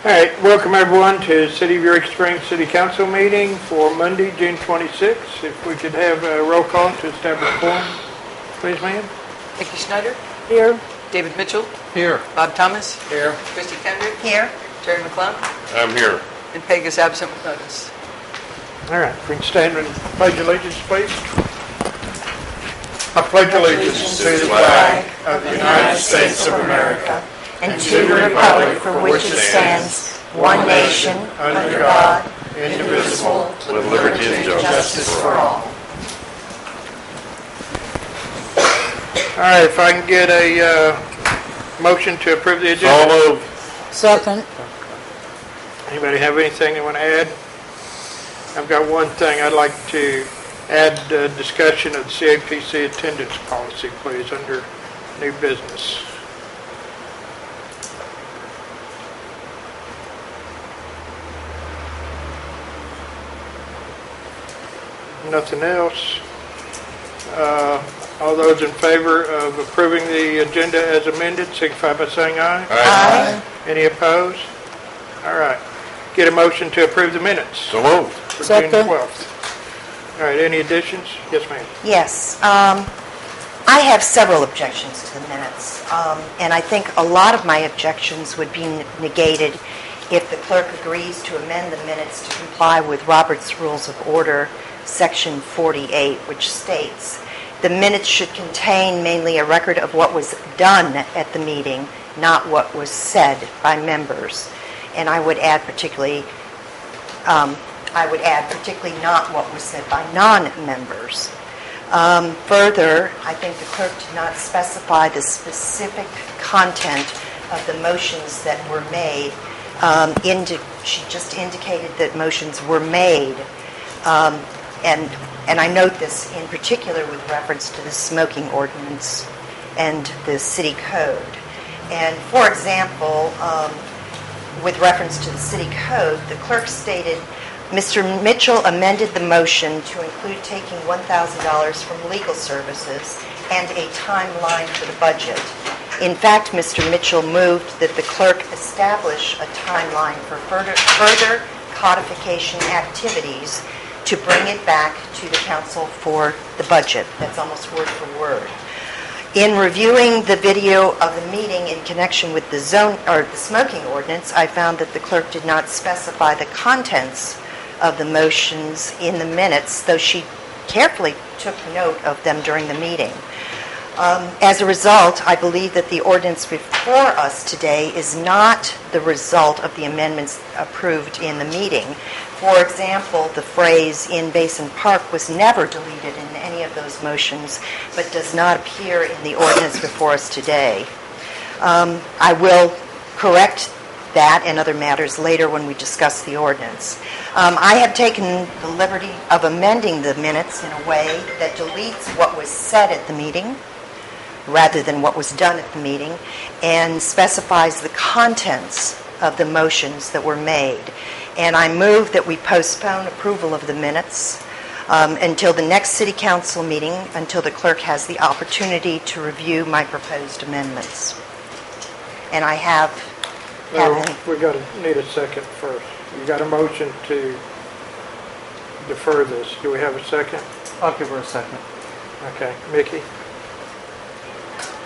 All right, welcome everyone to City of Eureka Springs City Council meeting for Monday, June 26th. If we could have a roll call to establish quorum, please, ma'am. Vicki Schneider. Here. David Mitchell. Here. Bob Thomas. Here. Christy Kendrick. Here. Terry McClung. I'm here. And Peg is absent with notice. All right, we can stand and pledge allegiance, please. I pledge allegiance to the flag of the United States of America and to the republic for which it stands, one nation, under God, indivisible, with liberty and justice for all. All right, if I can get a motion to approve the agenda. So moved. Second. Anybody have anything they want to add? I've got one thing I'd like to add, discussion of the CAPC attendance policy, please, under new business. Nothing else. All those in favor of approving the agenda as amended, signify by saying aye. Aye. Any opposed? All right. Get a motion to approve the minutes So moved. for Second. June 12th. All right, any additions? Yes, ma'am. Yes. I have several objections to the minutes, and I think a lot of my objections would be negated if the clerk agrees to amend the minutes to comply with Robert's Rules of Order, Section 48, which states, the minutes should contain mainly a record of what was done at the meeting, not what was said by members. And I would add particularly not what was said by non-members. Further, I think the clerk did not specify the specific content of the motions that were made. She just indicated that motions were made. And I note this in particular with reference to the smoking ordinance and the city code. And for example, with reference to the city code, the clerk stated, Mr. Mitchell amended the motion to include taking $1,000 from legal services and a timeline for the budget. In fact, Mr. Mitchell moved that the clerk establish a timeline for further codification activities to bring it back to the council for the budget. That's almost word for word. In reviewing the video of the meeting in connection with the smoking ordinance, I found that the clerk did not specify the contents of the motions in the minutes, though she carefully took note of them during the meeting. As a result, I believe that the ordinance before us today is not the result of the amendments approved in the meeting. For example, the phrase "in Basin Park" was never deleted in any of those motions, but does not appear in the ordinance before us today. I will correct that and other matters later when we discuss the ordinance. I have taken the liberty of amending the minutes in a way that deletes what was said at the meeting rather than what was done at the meeting, and specifies the contents of the motions that were made. And I move that we postpone approval of the minutes until the next City Council meeting, until the clerk has the opportunity to review my proposed amendments. And I have We need a second first. You got a motion to defer this. Do we have a second? I'll give her a second. Okay, Mickey?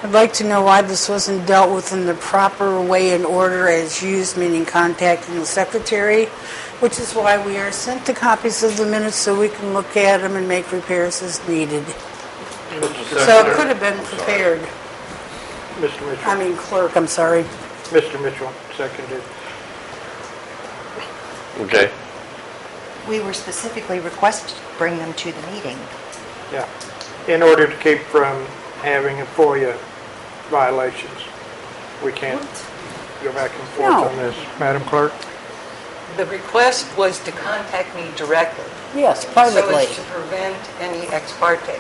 I'd like to know why this wasn't dealt with in the proper way and order as used, meaning contacting the secretary, which is why we are sent the copies of the minutes so we can look at them and make repairs as needed. So it could have been prepared. Mr. Mitchell? Clerk, I'm sorry. Mr. Mitchell, seconded. Okay. We were specifically requested to bring them to the meeting. Yeah, in order to keep from having a FOIA violations. We can't go back and forth on this. Madam Clerk? The request was to contact me directly. Yes, So privately. as to prevent any ex parte.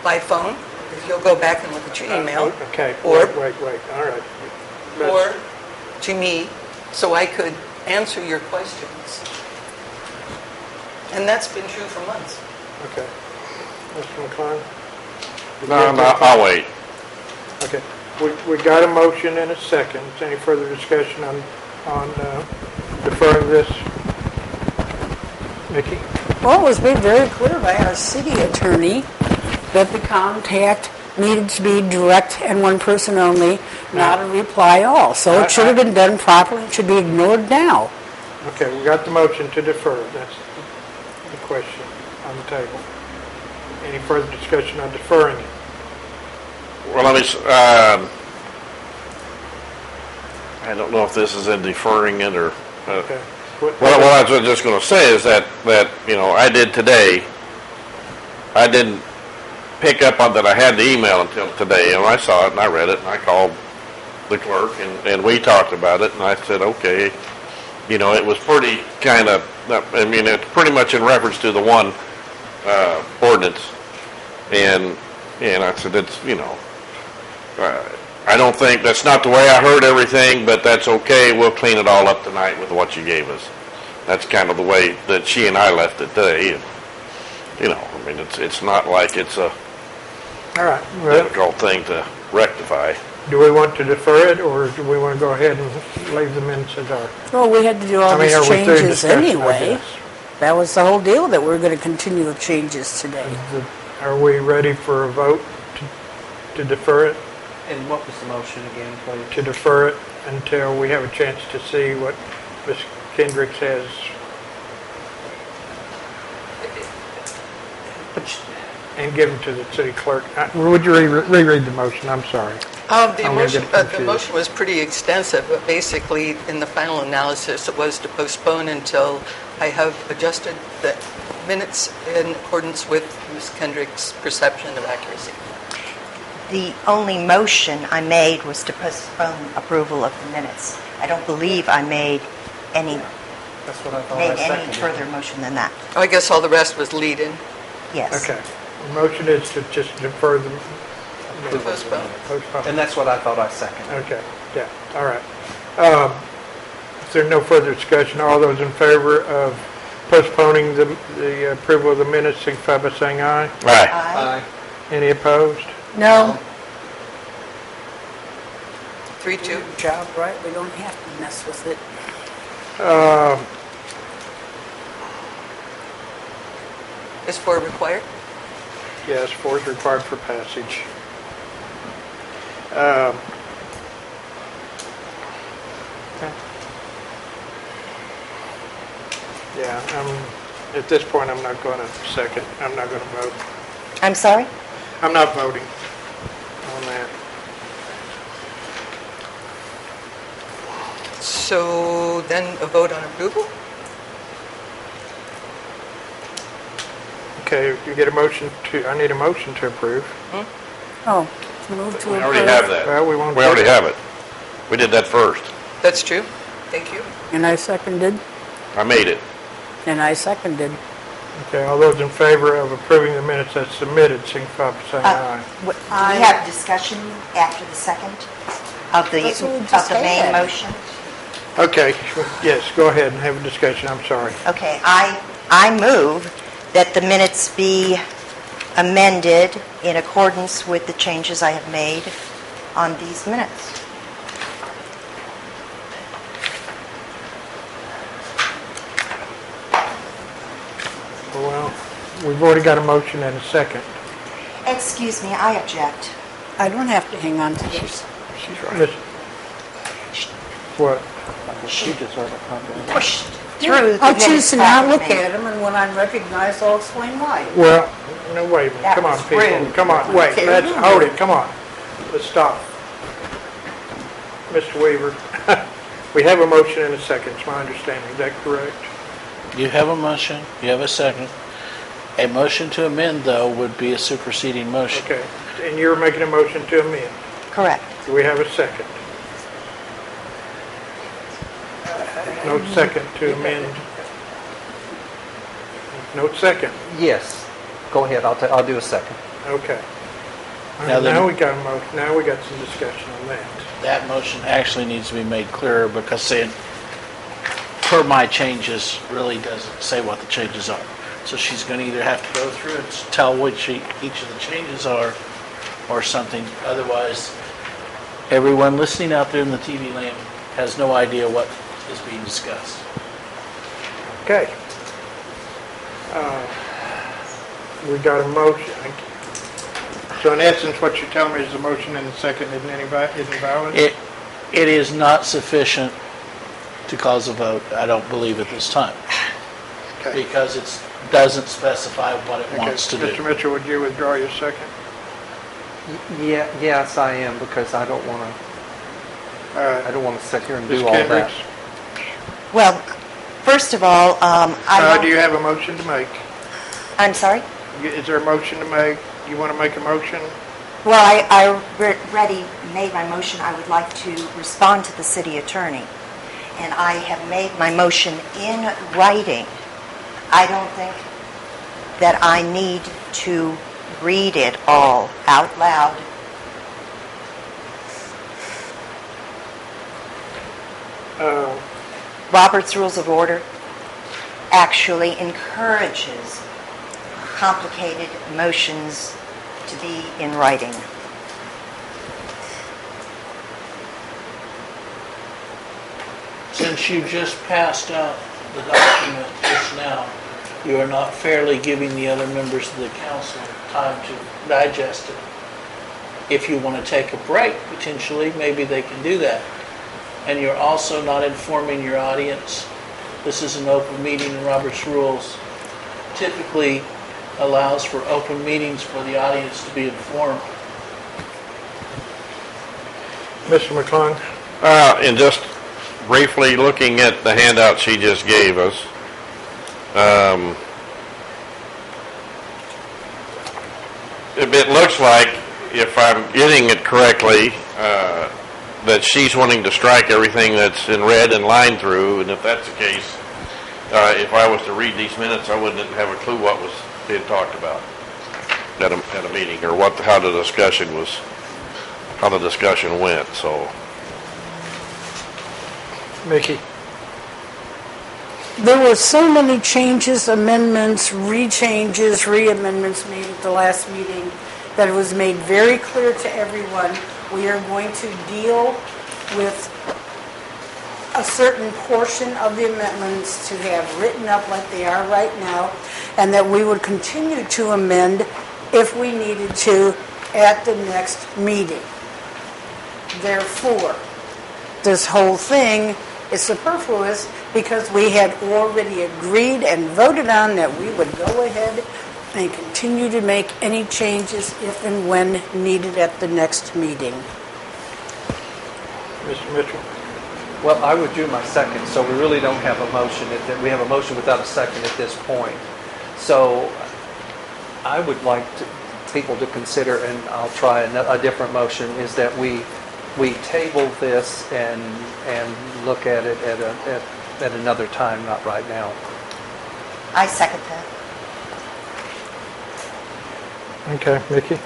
By phone, if you'll go back and look at your email. Okay, Or, wait, all right. or to me, so I could answer your questions. And that's been true for months. Okay. Mr. McClung? No, I'll wait. Okay. we got a motion and a second. Is any further discussion on deferring this? Mickey? Well, it was made very clear by our city attorney that the contact needed to be direct and one person only, not a reply all. So it should have been done properly. It should be ignored now. Okay, we got the motion to defer. That's the question on the table. Any further discussion on deferring it? Well, I don't know if this is in deferring it or. Okay. Well, I was just going to say is that I did today. I didn't pick up on that I had the email until today, and I saw it and I read it and I called the clerk and we talked about it and I said, okay, it was pretty kind of. It's pretty much in reference to the one ordinance, and I said it's I don't think that's not the way I heard everything, but that's okay. We'll clean it all up tonight with what you gave us. That's kind of the way that she and I left it today. And, it's not like it's a All right. difficult thing to rectify. Do we want to defer it, or do we want to go ahead and leave the minutes as are? Well, we had to do all these are we through changes discussion, I anyway. guess? That was the whole deal, that we're going to continue with changes today. Are we ready for a vote to defer it? And what was the motion again, please? To defer it until we have a chance to see what Ms. Kendricks has. And give them to the city clerk. Would you reread the motion? I'm sorry. The motion was pretty extensive, but basically, in the final analysis, it was to postpone until I have adjusted the minutes in accordance with Ms. Kendrick's perception of accuracy. The only motion I made was to postpone approval of the minutes. I don't believe I made any That's what I thought I seconded. further motion than that. Oh, I guess all the rest was lead-in. Yes. Okay. The motion is to just defer the... To postpone. Postpone. And that's what I thought I seconded. Okay, yeah, all right. If there's no further discussion, all those in favor of postponing the approval of the minutes, signify by saying aye. Right. Aye. Any opposed? No. 3-2. Good job, right? We don't have to mess with it. Is 4 required? Yes, 4 is required for passage. Yeah, at this point, I'm not going to second. I'm not going to vote. I'm sorry? I'm not voting on that. So then a vote on approval? Okay, you get a motion I need a motion to approve. Oh, move to We approve. already have that. Well, we won't We already have it. We did that first. That's true. Thank you. And I seconded. I made it. And I seconded. Okay, all those in favor of approving the minutes as submitted, signify by saying aye. Do we have discussion after the second of That's what we just the main had. motion? Okay, yes, go ahead and have a discussion, I'm sorry. Okay, I move that the minutes be amended in accordance with the changes I have made on these minutes. Well, we've already got a motion and a second. Excuse me, I object. I don't have to hang on to this. She's right. What? She deserves a comment. Pushed through the I'll choose minutes to not that look were made. at them, and when I'm recognized, I'll explain why. Well, no, wait a minute, That come on, was people, rude. come on, wait, Okay, let's, rude. hold it, come on, let's stop. Mr. Weaver, we have a motion and a second, it's my understanding, is that correct? You have a motion, you have a second. A motion to amend, though, would be a superseding motion. Okay, and you're making a motion to amend. Correct. Do we have a second? No second to amend. No second, Yes. Go ahead, I'll do a second. okay. All Now right, then- now we got a motion, now we got some discussion on that. That motion actually needs to be made clearer because saying, per my changes, really doesn't say what the changes are. So she's going to either have to go through and tell which each of the changes are or something. Otherwise, Everyone listening out there in the TV land has no idea what is being discussed. Okay. We got a motion. So in essence, what you're telling me is the motion and the second isn't valid? It is not sufficient to cause a vote, I don't believe at this time, Okay. because it doesn't specify what it wants to Mr. do. Mitchell, would you withdraw your second? Yes, I am, because I don't want to sit here and Ms. do all that. Kendricks, Well, first of all, do you have a motion to make? I'm sorry? Is there a motion to make? You want to make a motion? Well, I already made my motion. I would like to respond to the city attorney. And I have made my motion in writing. I don't think that I need to read it all out loud. Robert's Rules of Order actually encourages complicated motions to be in writing. Since you just passed out the document just now, you are not fairly giving the other members of the council time to digest it. If you want to take a break, potentially, maybe they can do that. And you're also not informing your audience. This is an open meeting, and Robert's Rules typically allows for open meetings for the audience to be informed. Mr. McClung? And just briefly looking at the handout she just gave us, it looks like, if I'm getting it correctly, that she's wanting to strike everything that's in red and line through, and if that's the case, if I was to read these minutes, I wouldn't have a clue what was being talked about at a meeting, or how the discussion went. So, Mickey? There were so many changes, amendments, re-changes, re-amendments made at the last meeting that it was made very clear to everyone we are going to deal with a certain portion of the amendments to have written up like they are right now, and that we would continue to amend if we needed to at the next meeting. Therefore, this whole thing is superfluous because we had already agreed and voted on that we would go ahead and continue to make any changes if and when needed at the next meeting. Mr. Mitchell? Well, I withdrew my second, so we really don't have a motion. We have a motion without a second at this point. So I would like people to consider, and I'll try a different motion, is that we table this and look at it at another time, not right now. I second that. Okay, Mickey?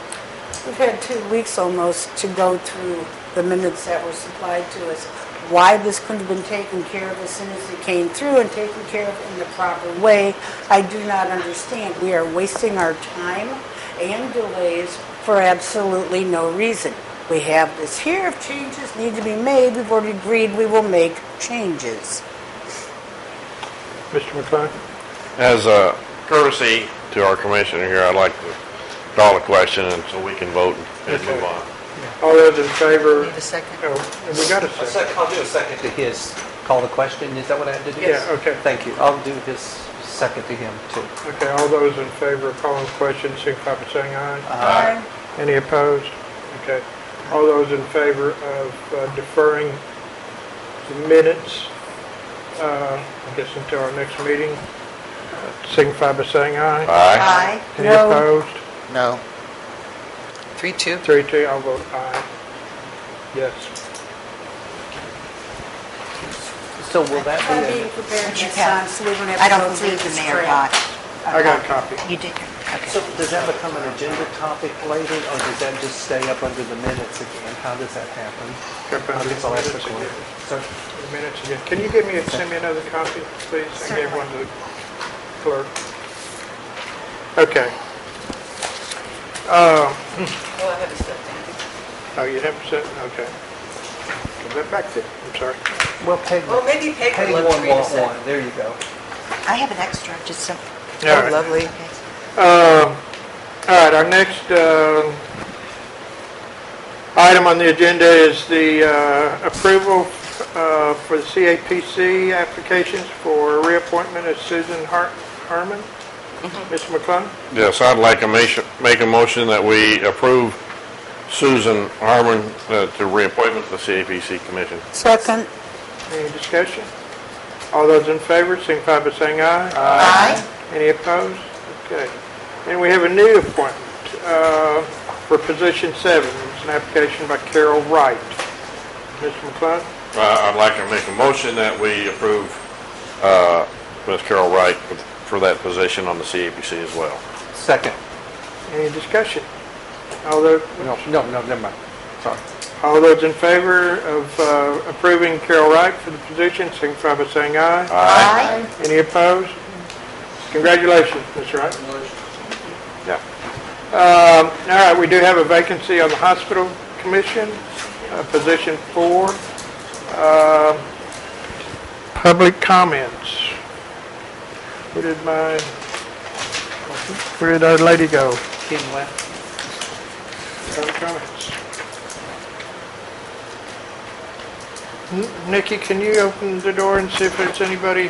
We've had 2 weeks almost to go through the minutes that were supplied to us. Why this couldn't have been taken care of as soon as it came through and taken care of in the proper way, I do not understand. We are wasting our time and delays for absolutely no reason. We have this here. If changes need to be made, we've already agreed we will make changes. Mr. McClung? as a courtesy to our commissioner here, I'd like to call a question and so we can vote and move on. All those in favor? Need a second? Oh, we got a second. I'll do a second to his call the question. Is that what I had to do? Yeah, okay. Thank you. I'll do his second to him, too. Okay, all those in favor of calling the question, signify by saying aye. Aye. Any opposed? Okay. All those in favor of deferring the minutes, I guess until our next meeting, signify by saying aye. Aye. Any No. opposed? No. 3-2. 3-2, I'll vote aye. Yes. So will that I'm be, being prepared Would you next have- time so we don't have I to don't go through believe the this mayor crap. got. I got a copy. You did? Okay. so does that become an agenda topic later, or does that just stay up under the minutes again? How does that happen? Up under I guess the I'll ask minutes the again. clerk. Sir? The minutes again. Can you send me another copy, please? I gave one to the clerk. Okay. Oh, I have a second. Oh, you have to, okay. Give that back to you. I'm sorry. Well, Peg, Well, maybe Peg would Peg love won to read a one. second. There you go. I have an extra, just some. All Oh, right. lovely. All right, our next item on the agenda is the approval for the CAPC applications for reappointment of Susan Harman. Mr. McClung? Yes, I'd like to make a motion that we approve Susan Harman to reappointment to the CAPC Commission. Second. Any discussion? All those in favor, signify by saying aye. Aye. Any opposed? Okay. And we have a new appointment for position 7. It's an application by Carol Wright. Mr. McClung? I'd like to make a motion that we approve Ms. Carol Wright for that position on the CAPC as well. Second. Any discussion? All those, No, never mind. Sorry. all those in favor of approving Carol Wright for the position, signify by saying aye. Aye. Any opposed? Congratulations, Ms. Wright. Yeah. All right, we do have a vacancy on the Hospital Commission, position 4. Public comments. Where did our lady go? King left. Public comments. Nikki, can you open the door and see if there's anybody?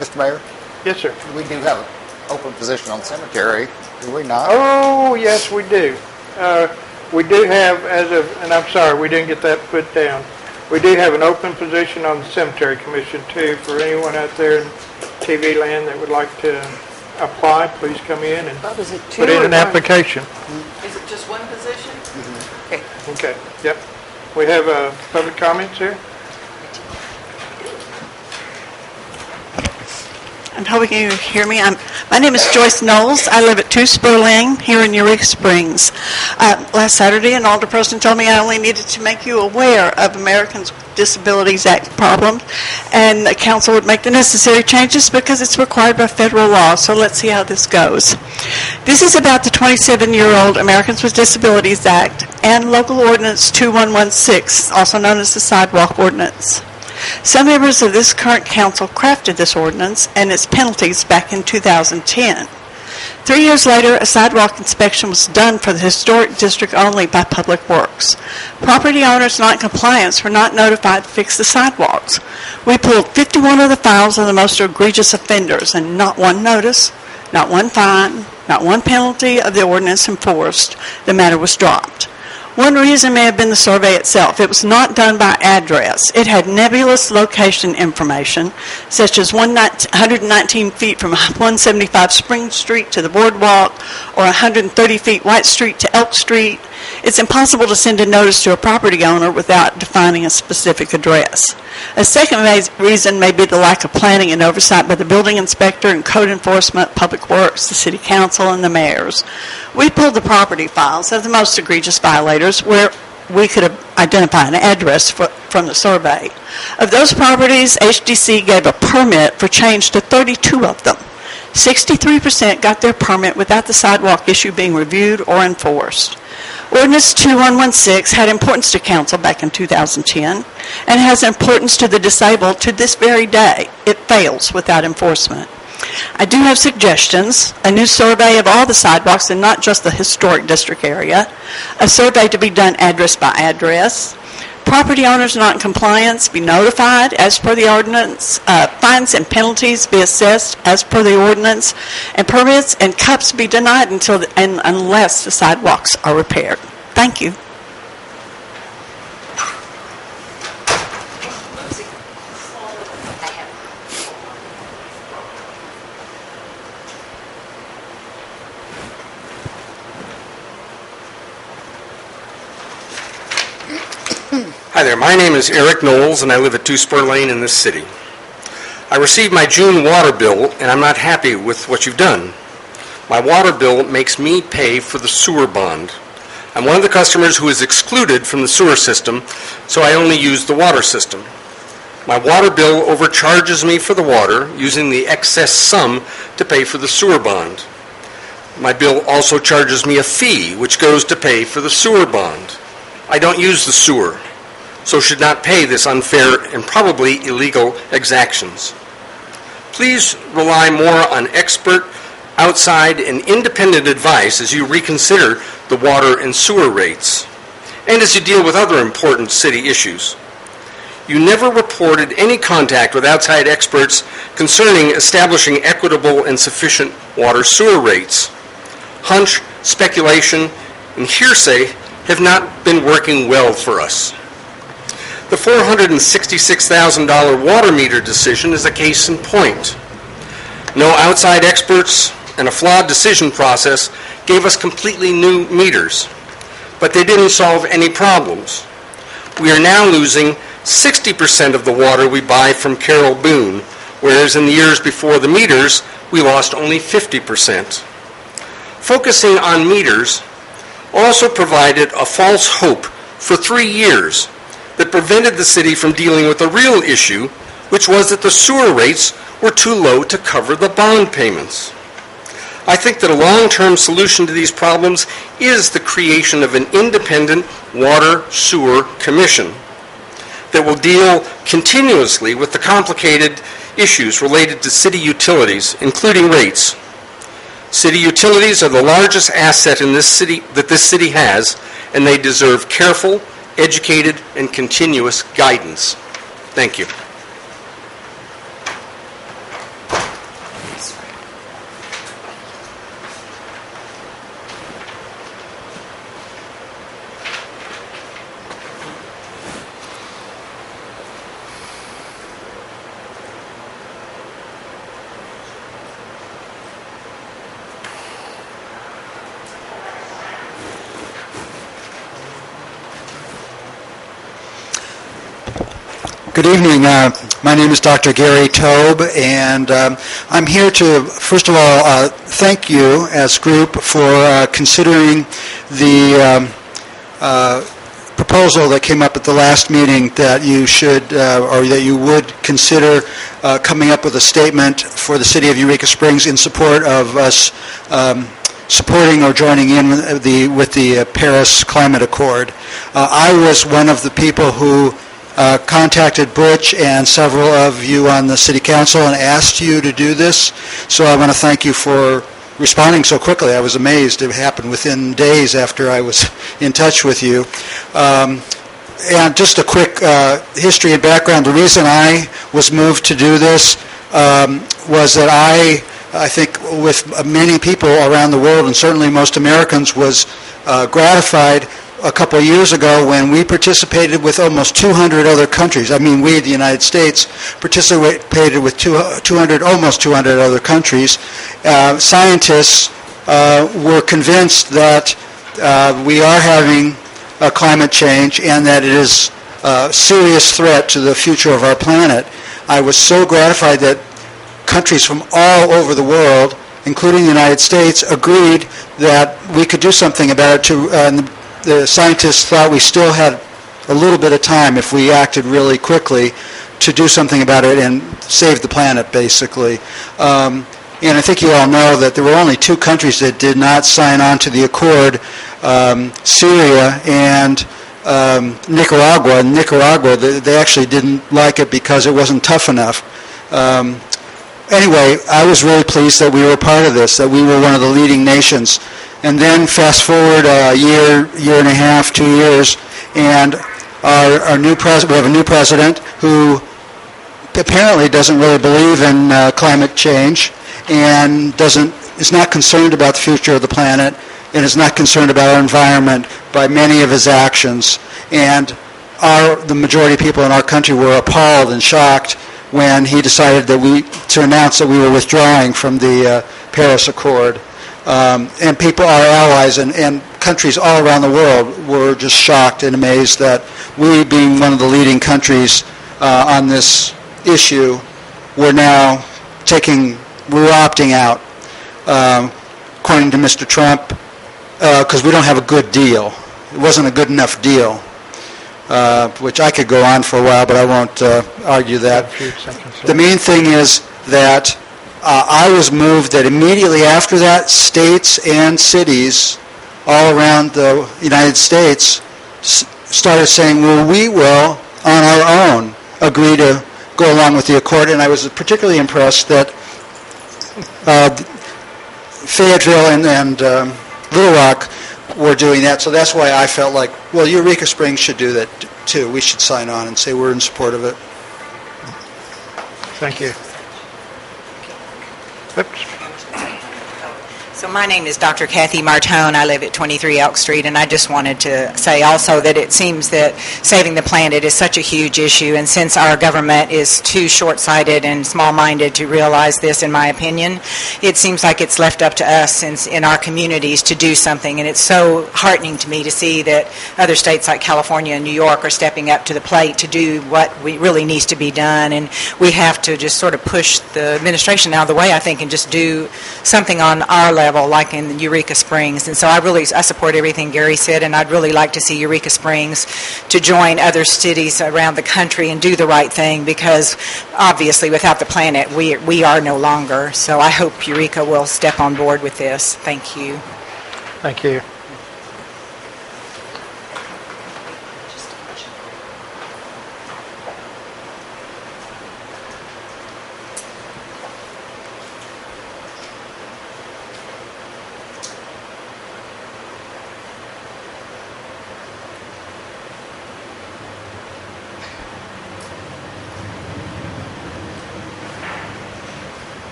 Mr. Mayor, Yes, sir. we do have an open position on cemetery, do we not? Oh, yes, we do. We do have, and I'm sorry, we didn't get that put down. We do have an open position on the Cemetery Commission, too, for anyone out there in TV land that would like to apply. Please come in and What was it, 2 put in or an 1? application. Is it just one position? Okay. Okay, yep. We have public comments here. I'm hoping you hear me. My name is Joyce Knowles. I live at 2 Spur Lane here in Eureka Springs. Last Saturday, an alderperson told me I only needed to make you aware of Americans with Disabilities Act problems, and the council would make the necessary changes because it's required by federal law. So let's see how this goes. This is about the 27-year-old Americans with Disabilities Act and Local Ordinance 2116, also known as the Sidewalk Ordinance. Some members of this current council crafted this ordinance and its penalties back in 2010. 3 years later, a sidewalk inspection was done for the historic district only by Public Works. Property owners not in compliance were not notified to fix the sidewalks. We pulled 51 of the files of the most egregious offenders, and not one notice, not one fine, not one penalty of the ordinance enforced. The matter was dropped. One reason may have been the survey itself. It was not done by address. It had nebulous location information, such as 119 feet from 175 Spring Street to the boardwalk, or 130 feet White Street to Elk Street. It's impossible to send a notice to a property owner without defining a specific address. A second reason may be the lack of planning and oversight by the building inspector and code enforcement, Public Works, the city council, and the mayors. We pulled the property files of the most egregious violators where we could identify an address from the survey. Of those properties, HDC gave a permit for change to 32 of them. 63% got their permit without the sidewalk issue being reviewed or enforced. Ordinance 2116 had importance to council back in 2010 and has importance to the disabled to this very day. It fails without enforcement. I do have suggestions: a new survey of all the sidewalks and not just the historic district area, a survey to be done address by address, property owners not in compliance be notified as per the ordinance, fines and penalties be assessed as per the ordinance, and permits and cups be denied unless the sidewalks are repaired. Thank you. Hi there, my name is Eric Knowles and I live at 2 Spur Lane in this city. I received my June water bill and I'm not happy with what you've done. My water bill makes me pay for the sewer bond. I'm one of the customers who is excluded from the sewer system, so I only use the water system. My water bill overcharges me for the water, using the excess sum to pay for the sewer bond. My bill also charges me a fee, which goes to pay for the sewer bond. I don't use the sewer, so should not pay this unfair and probably illegal exactions. Please rely more on expert, outside, and independent advice as you reconsider the water and sewer rates, and as you deal with other important city issues. You never reported any contact with outside experts concerning establishing equitable and sufficient water sewer rates. Hunch, speculation, and hearsay have not been working well for us. The $466,000 water meter decision is a case in point. No outside experts and a flawed decision process gave us completely new meters, but they didn't solve any problems. We are now losing 60% of the water we buy from Carol Boone, whereas in the years before the meters, we lost only 50%. Focusing on meters also provided a false hope for 3 years that prevented the city from dealing with the real issue, which was that the sewer rates were too low to cover the bond payments. I think that a long-term solution to these problems is the creation of an independent water sewer commission that will deal continuously with the complicated issues related to city utilities, including rates. City utilities are the largest asset in this city that this city has, and they deserve careful, educated, and continuous guidance. Thank you. Good evening. My name is Dr. Gary Tobe, and I'm here to, first of all, thank you as a group for considering the proposal that came up at the last meeting that you should, or that you would consider coming up with a statement for the city of Eureka Springs in support of us supporting or joining in with the Paris Climate Accord. I was one of the people who contacted Butch and several of you on the City Council and asked you to do this. So I want to thank you for responding so quickly. I was amazed. It happened within days after I was in touch with you. And just a quick history and background. The reason I was moved to do this was that I think with many people around the world, and certainly most Americans, was gratified a couple of years ago when we participated with almost 200 other countries. I mean, we, the United States, participated with almost 200 other countries. Scientists were convinced that we are having a climate change and that it is a serious threat to the future of our planet. I was so gratified that countries from all over the world, including the United States, agreed that we could do something about it. The scientists thought we still had a little bit of time if we acted really quickly to do something about it and save the planet, basically. And I think you all know that there were only 2 countries that did not sign on to the Accord, Syria and Nicaragua. In Nicaragua, they actually didn't like it because it wasn't tough enough. Anyway, I was really pleased that we were part of this, that we were one of the leading nations. And then fast forward a year and a half, 2 years, and our new president, we have a new president who apparently doesn't really believe in climate change and is not concerned about the future of the planet and is not concerned about our environment by many of his actions. And the majority of people in our country were appalled and shocked when he decided to announce that we were withdrawing from the Paris Accord. And people, our allies and countries all around the world were just shocked and amazed that we, being one of the leading countries on this issue, we're opting out, according to Mr. Trump, because we don't have a good deal. It wasn't a good enough deal, which I could go on for a while, but I won't argue that. The main thing is that I was moved that immediately after that, states and cities all around the United States started saying, well, we will, on our own, agree to go along with the Accord. And I was particularly impressed that Fayetteville and Little Rock were doing that. So that's why I felt like, well, Eureka Springs should do that too. We should sign on and say we're in support of it. Thank you. Oops. So my name is Dr. Kathy Martone. I live at 23 Elk Street, and I just wanted to say also that it seems that saving the planet is such a huge issue, and since our government is too short-sighted and small-minded to realize this, in my opinion, it seems like it's left up to us in our communities to do something, and it's so heartening to me to see that other states like California and New York are stepping up to the plate to do what really needs to be done, and we have to just sort of push the administration out of the way, I think, and just do something on our level, like in Eureka Springs. And so I support everything Gary said, and I'd really like to see Eureka Springs to join other cities around the country and do the right thing, because obviously without the planet we are no longer. So I hope Eureka will step on board with this. Thank you. Thank you.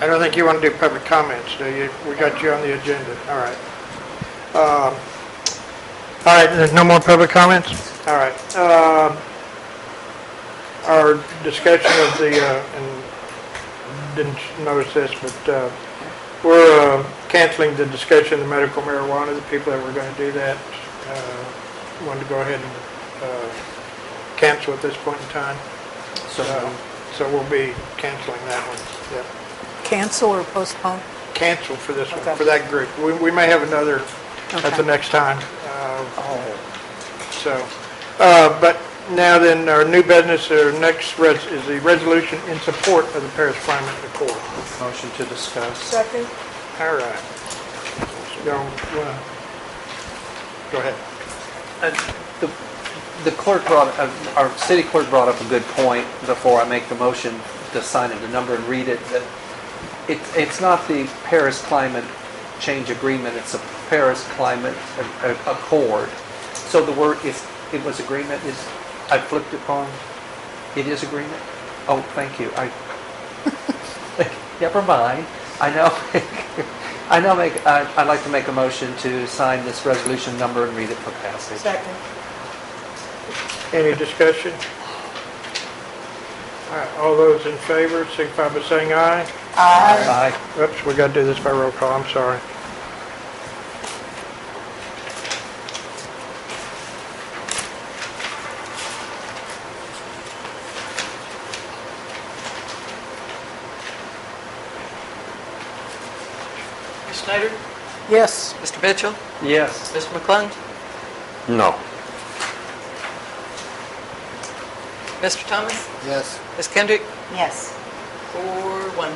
I don't think you want to do public comments, do you? We got you on the agenda. All right. All right, there's no more public comments? All right. Our discussion of the, and didn't notice this, but we're canceling the discussion of the medical marijuana. The people that were going to do that wanted to go ahead and cancel at this point in time. So we'll be canceling that one. Yep. Cancel or postpone? Cancel for this one, Okay. for that group. We may have another at the next time. But now then, our new business, our next is the resolution in support of the Paris Climate Accord. Motion to discuss. Second. All right. Go ahead. The clerk our city clerk brought up a good point before I make the motion to sign it, the number and read it. That it's not the Paris Climate Change Agreement, it's a Paris Climate Accord. So the word, if it was agreement, I flipped it wrong. It is agreement? Oh, thank you. Never mind. I know. I'd like to make a motion to sign this resolution number and read it for passage. Second. Any discussion? All right, all those in favor, signify by saying aye. Aye. Oops, we got to do this by roll call, I'm sorry. Ms. Schneider? Yes. Mr. Mitchell? Yes. Mr. McClung? No. Mr. Thomas? Yes. Ms. Kendrick? Yes. 4-1.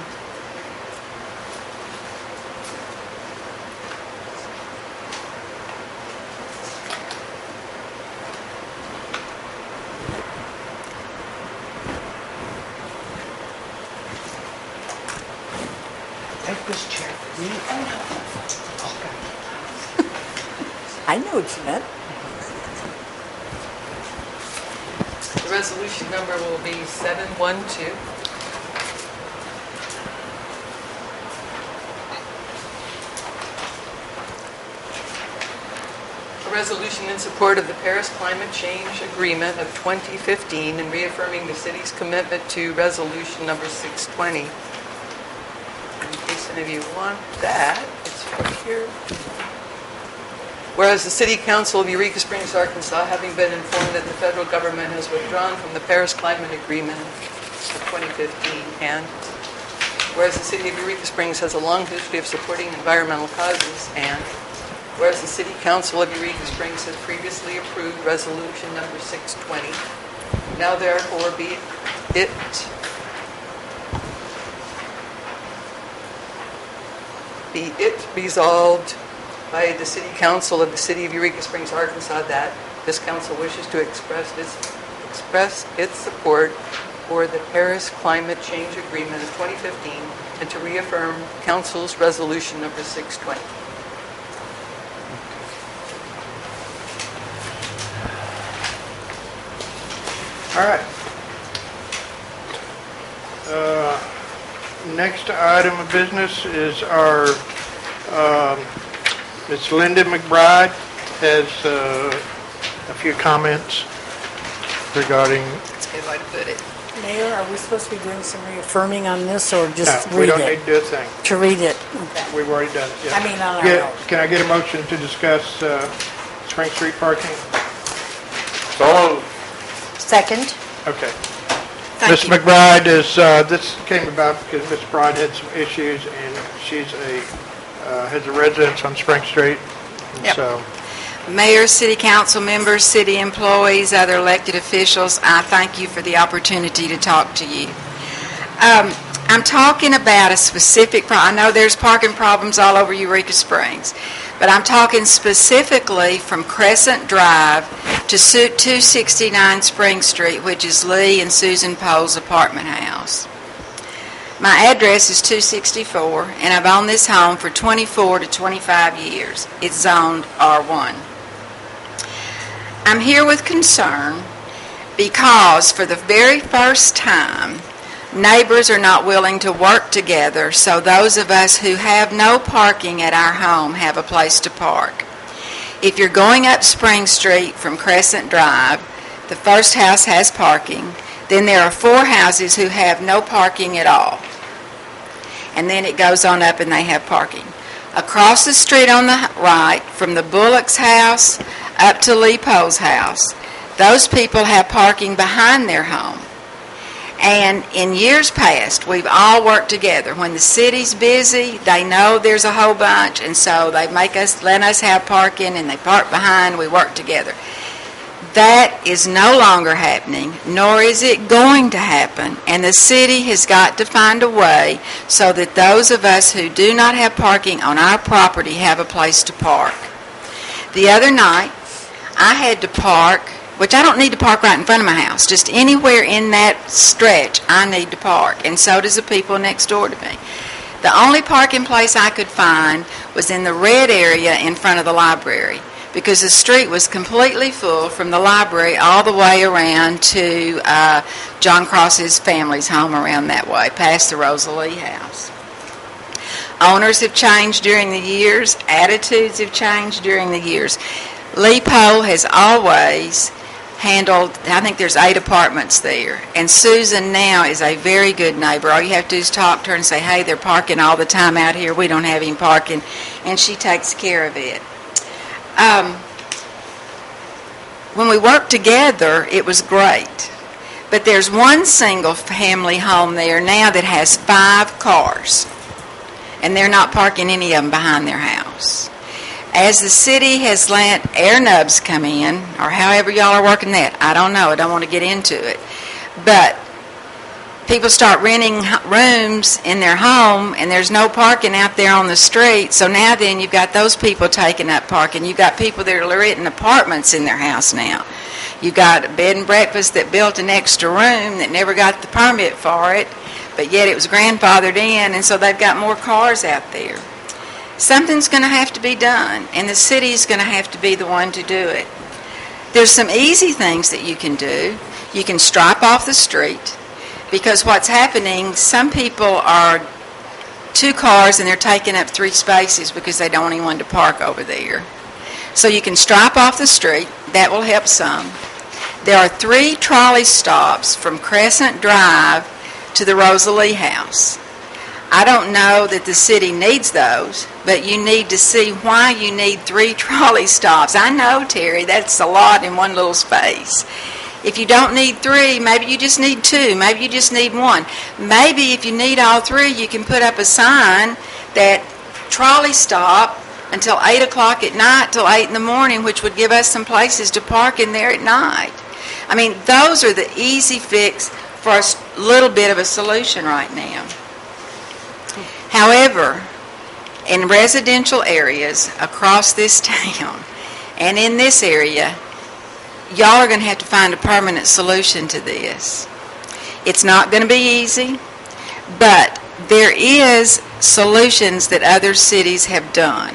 Take this chair. I know what you meant. The resolution number will be 712. A resolution in support of the Paris Climate Change Agreement of 2015 and reaffirming the city's commitment to resolution number 620. In case any of you want that, it's right here. Whereas the City Council of Eureka Springs, Arkansas, having been informed that the federal government has withdrawn from the Paris Climate Agreement of 2015, and whereas the City of Eureka Springs has a long history of supporting environmental causes, and whereas the City Council of Eureka Springs has previously approved Resolution Number 620, now therefore be it resolved by the City Council of the City of Eureka Springs, Arkansas, that this council wishes to express its support for the Paris Climate Change Agreement of 2015 and to reaffirm Council's Resolution Number 620. All right. Next item of business is our, Ms. Linda McBride has a few comments regarding... That's a good way to put it. Mayor, are we supposed to be doing some reaffirming on this or just No, read it? we don't need to do a thing. To read it? Okay. We've already done it, yeah. I mean, on our own. Can I get a motion to discuss Spring Street parking? So, Second. Okay. Thank Ms. you. McBride is, this came about because Ms. McBride had some issues and she's has a residence on Spring Street. And Yep. So, Mayor, city council members, city employees, other elected officials, I thank you for the opportunity to talk to you. I'm talking about a specific, I know there's parking problems all over Eureka Springs, but I'm talking specifically from Crescent Drive to 269 Spring Street, which is Lee and Susan Pohl's apartment house. My address is 264, and I've owned this home for 24 to 25 years. It's zoned R1. I'm here with concern because for the very first time, neighbors are not willing to work together, so those of us who have no parking at our home have a place to park. If you're going up Spring Street from Crescent Drive, the first house has parking. Then there are 4 houses who have no parking at all. And then it goes on up and they have parking. Across the street on the right, from the Bullock's house up to Lee Pohl's house, those people have parking behind their home. And in years past, we've all worked together. When the city's busy, they know there's a whole bunch, and so they let us have parking, and they park behind, we work together. That is no longer happening, nor is it going to happen, and the city has got to find a way so that those of us who do not have parking on our property have a place to park. The other night, I had to park, which I don't need to park right in front of my house, just anywhere in that stretch I need to park, and so does the people next door to me. The only parking place I could find was in the red area in front of the library, because the street was completely full from the library all the way around to John Cross's family's home around that way, past the Rosalie house. Owners have changed during the years. Attitudes have changed during the years. Lee Pohl has always handled, I think there's 8 apartments there, and Susan now is a very good neighbor. All you have to do is talk to her and say, hey, they're parking all the time out here. We don't have any parking, and she takes care of it. When we worked together, it was great. But there's one single family home there now that has 5 cars, and they're not parking any of them behind their house. As the city has let air nubs come in, or however y'all are working that, I don't know, I don't want to get into it. But people start renting rooms in their home, and there's no parking out there on the street. So now then you've got those people taking up parking. You've got people that are renting apartments in their house now. You've got a bed and breakfast that built an extra room that never got the permit for it, but yet it was grandfathered in, and so they've got more cars out there. Something's going to have to be done, and the city's going to have to be the one to do it. There's some easy things that you can do. You can stripe off the street, because what's happening, some people are 2 cars and they're taking up 3 spaces because they don't want anyone to park over there. So you can stripe off the street. That will help some. There are 3 trolley stops from Crescent Drive to the Rosalie house. I don't know that the city needs those, but you need to see why you need 3 trolley stops. I know, Terry, that's a lot in one little space. If you don't need 3, maybe you just need 2, maybe you just need 1. Maybe if you need all 3, you can put up a sign that trolley stop until 8 o'clock at night till 8 in the morning, which would give us some places to park in there at night. I mean, those are the easy fix for a little bit of a solution right now. However, in residential areas across this town and in this area, y'all are going to have to find a permanent solution to this. It's not going to be easy, but there is solutions that other cities have done.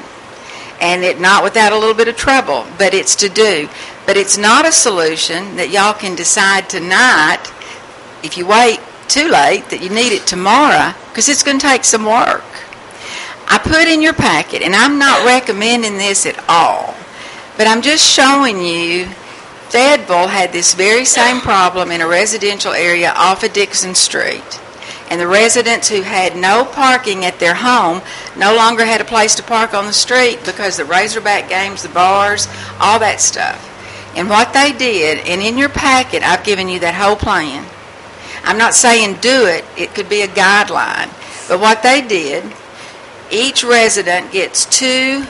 And it not without a little bit of trouble, but it's to do. But it's not a solution that y'all can decide tonight, if you wait too late, that you need it tomorrow, because it's going to take some work. I put in your packet, and I'm not recommending this at all, but I'm just showing you Fayetteville had this very same problem in a residential area off of Dixon Street. And the residents who had no parking at their home no longer had a place to park on the street because the Razorback games, the bars, all that stuff. And what they did, and in your packet, I've given you that whole plan. I'm not saying do it. It could be a guideline. But what they did, each resident gets 2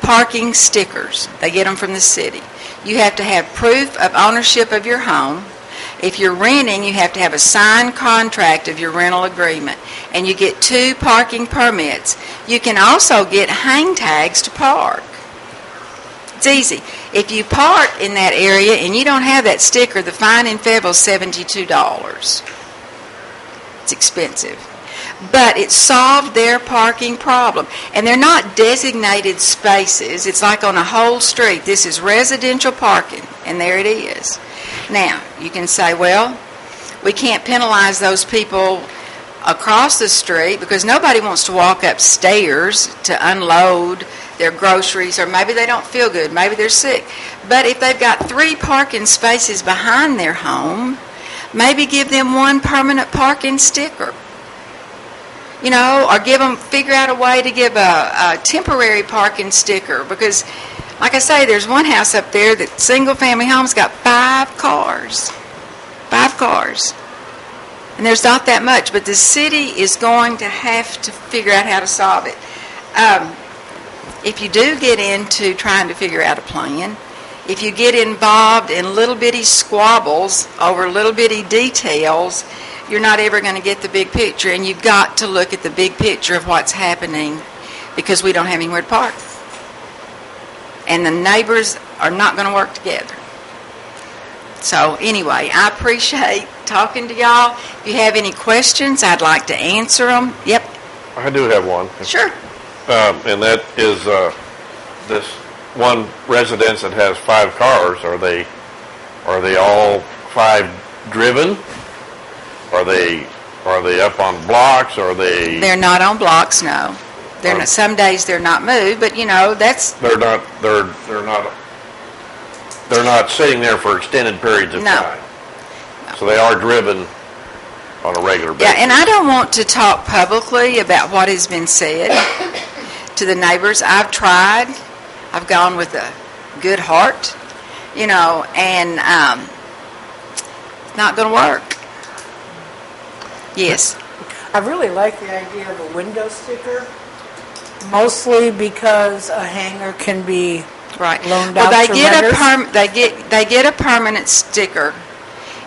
parking stickers. They get them from the city. You have to have proof of ownership of your home. If you're renting, you have to have a signed contract of your rental agreement. And you get 2 parking permits. You can also get hang tags to park. It's easy. If you park in that area and you don't have that sticker, the fine in Fayetteville is $72. It's expensive. But it solved their parking problem. And they're not designated spaces. It's like on a whole street. This is residential parking, and there it is. Now, you can say, well, we can't penalize those people across the street because nobody wants to walk upstairs to unload their groceries, or maybe they don't feel good, maybe they're sick. But if they've got 3 parking spaces behind their home, maybe give them 1 permanent parking sticker. You know, or figure out a way to give a temporary parking sticker, because like I say, there's one house up there that single-family home's got 5 cars. 5 cars. And there's not that much, but the city is going to have to figure out how to solve it. If you do get into trying to figure out a plan, if you get involved in little bitty squabbles over little bitty details, you're not ever going to get the big picture, and you've got to look at the big picture of what's happening, because we don't have anywhere to park. And the neighbors are not going to work together. So anyway, I appreciate talking to y'all. If you have any questions, I'd like to answer them. Yep. I do have one. Sure. And that is this one residence that has 5 cars. Are they all 5 driven? Are they up on blocks? Are they? They're not on blocks. No. They're not, some days they're not moved, but you know that's. They're not sitting there for extended periods of time. No. So they are driven on a regular basis. Yeah, and I don't want to talk publicly about what has been said to the neighbors. I've tried. I've gone with a good heart, you know, and it's not going to work. Yes. I really like the idea of a window sticker, mostly because a hanger can be loaned out they to renters. They get a permanent sticker,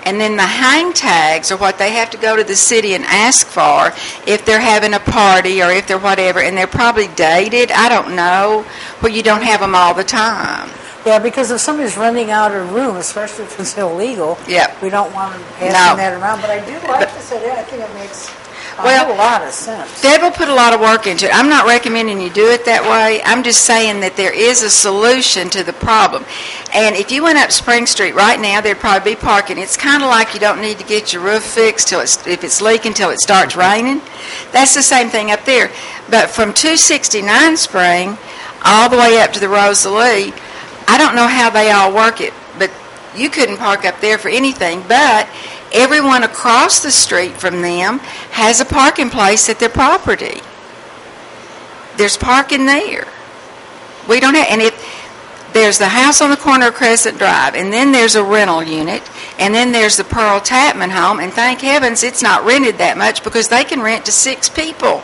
and then the hang tags are what they have to go to the city and ask for if they're having a party or if they're whatever, and they're probably dated. I don't know, where you don't have them all the time. Yeah, because if somebody's renting out a room, especially if it's illegal, we don't want them passing that around. But I do like this idea. I think it makes a lot of sense. Deb will put a lot of work into it. I'm not recommending you do it that way. I'm just saying that there is a solution to the problem. And if you went up Spring Street right now, there'd probably be parking. It's kind of like you don't need to get your roof fixed if it's leaking till it starts raining. That's the same thing up there. But from 269 Spring all the way up to the Rosalie, I don't know how they all work it, but you couldn't park up there for anything. But everyone across the street from them has a parking place at their property. There's parking there. We don't have, and if there's the house on the corner of Crescent Drive, and then there's a rental unit, And then there's the Pearl Tapman home, and thank heavens it's not rented that much because they can rent to 6 people.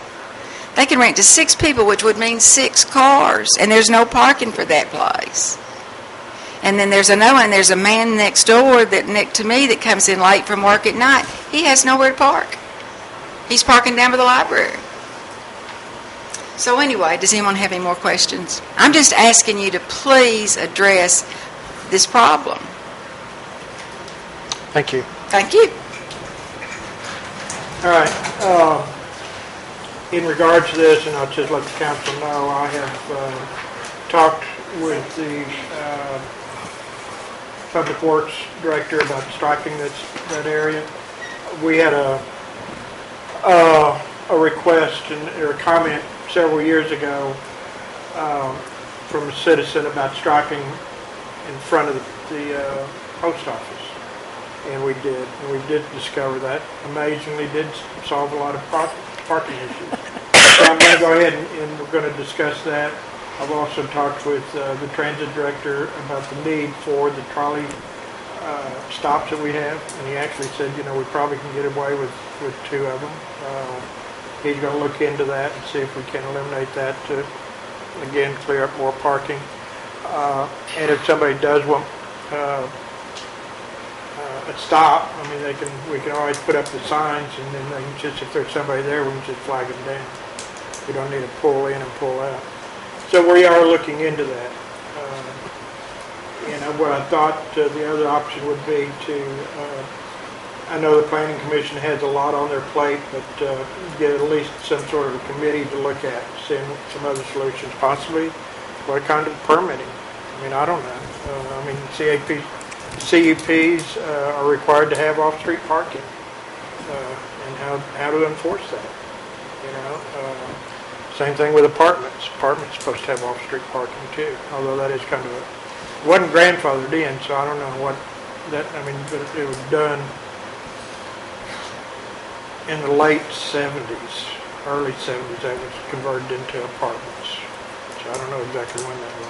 They can rent to 6 people, which would mean 6 cars, and there's no parking for that place. And then there's another one, there's a man next door to me that comes in late from work at night. He has nowhere to park. He's parking down by the library. So anyway, does anyone have any more questions? I'm just asking you to please address this problem. Thank you. Thank you. All right. In regards to this, and I'll just let the council know, I have talked with the Public Works Director about striping that area. We had a request or a comment several years ago from a citizen about striping in front of the post office. And we did discover that. Amazingly, did solve a lot of parking issues. So I'm going to go ahead and we're going to discuss that. I've also talked with the transit director about the need for the trolley stops that we have, and he actually said, we probably can get away with 2 of them. He's going to look into that and see if we can eliminate that to, again, clear up more parking. And if somebody does want a stop, we can always put up the signs, and then they can just, if there's somebody there, we can just flag them down. We don't need to pull in and pull out. So we are looking into that. What I thought the other option would be to, I know the Planning Commission has a lot on their plate, but get at least some sort of a committee to look at, seeing some other solutions, possibly what kind of permitting. I don't know. CUPs are required to have off-street parking, and how to enforce that. Same thing with apartments. Apartments are supposed to have off-street parking too, although that is kind of wasn't grandfathered in, so I don't know what that, but it was done in the late 70s, early 70s, that was converted into apartments. So I don't know exactly when that was.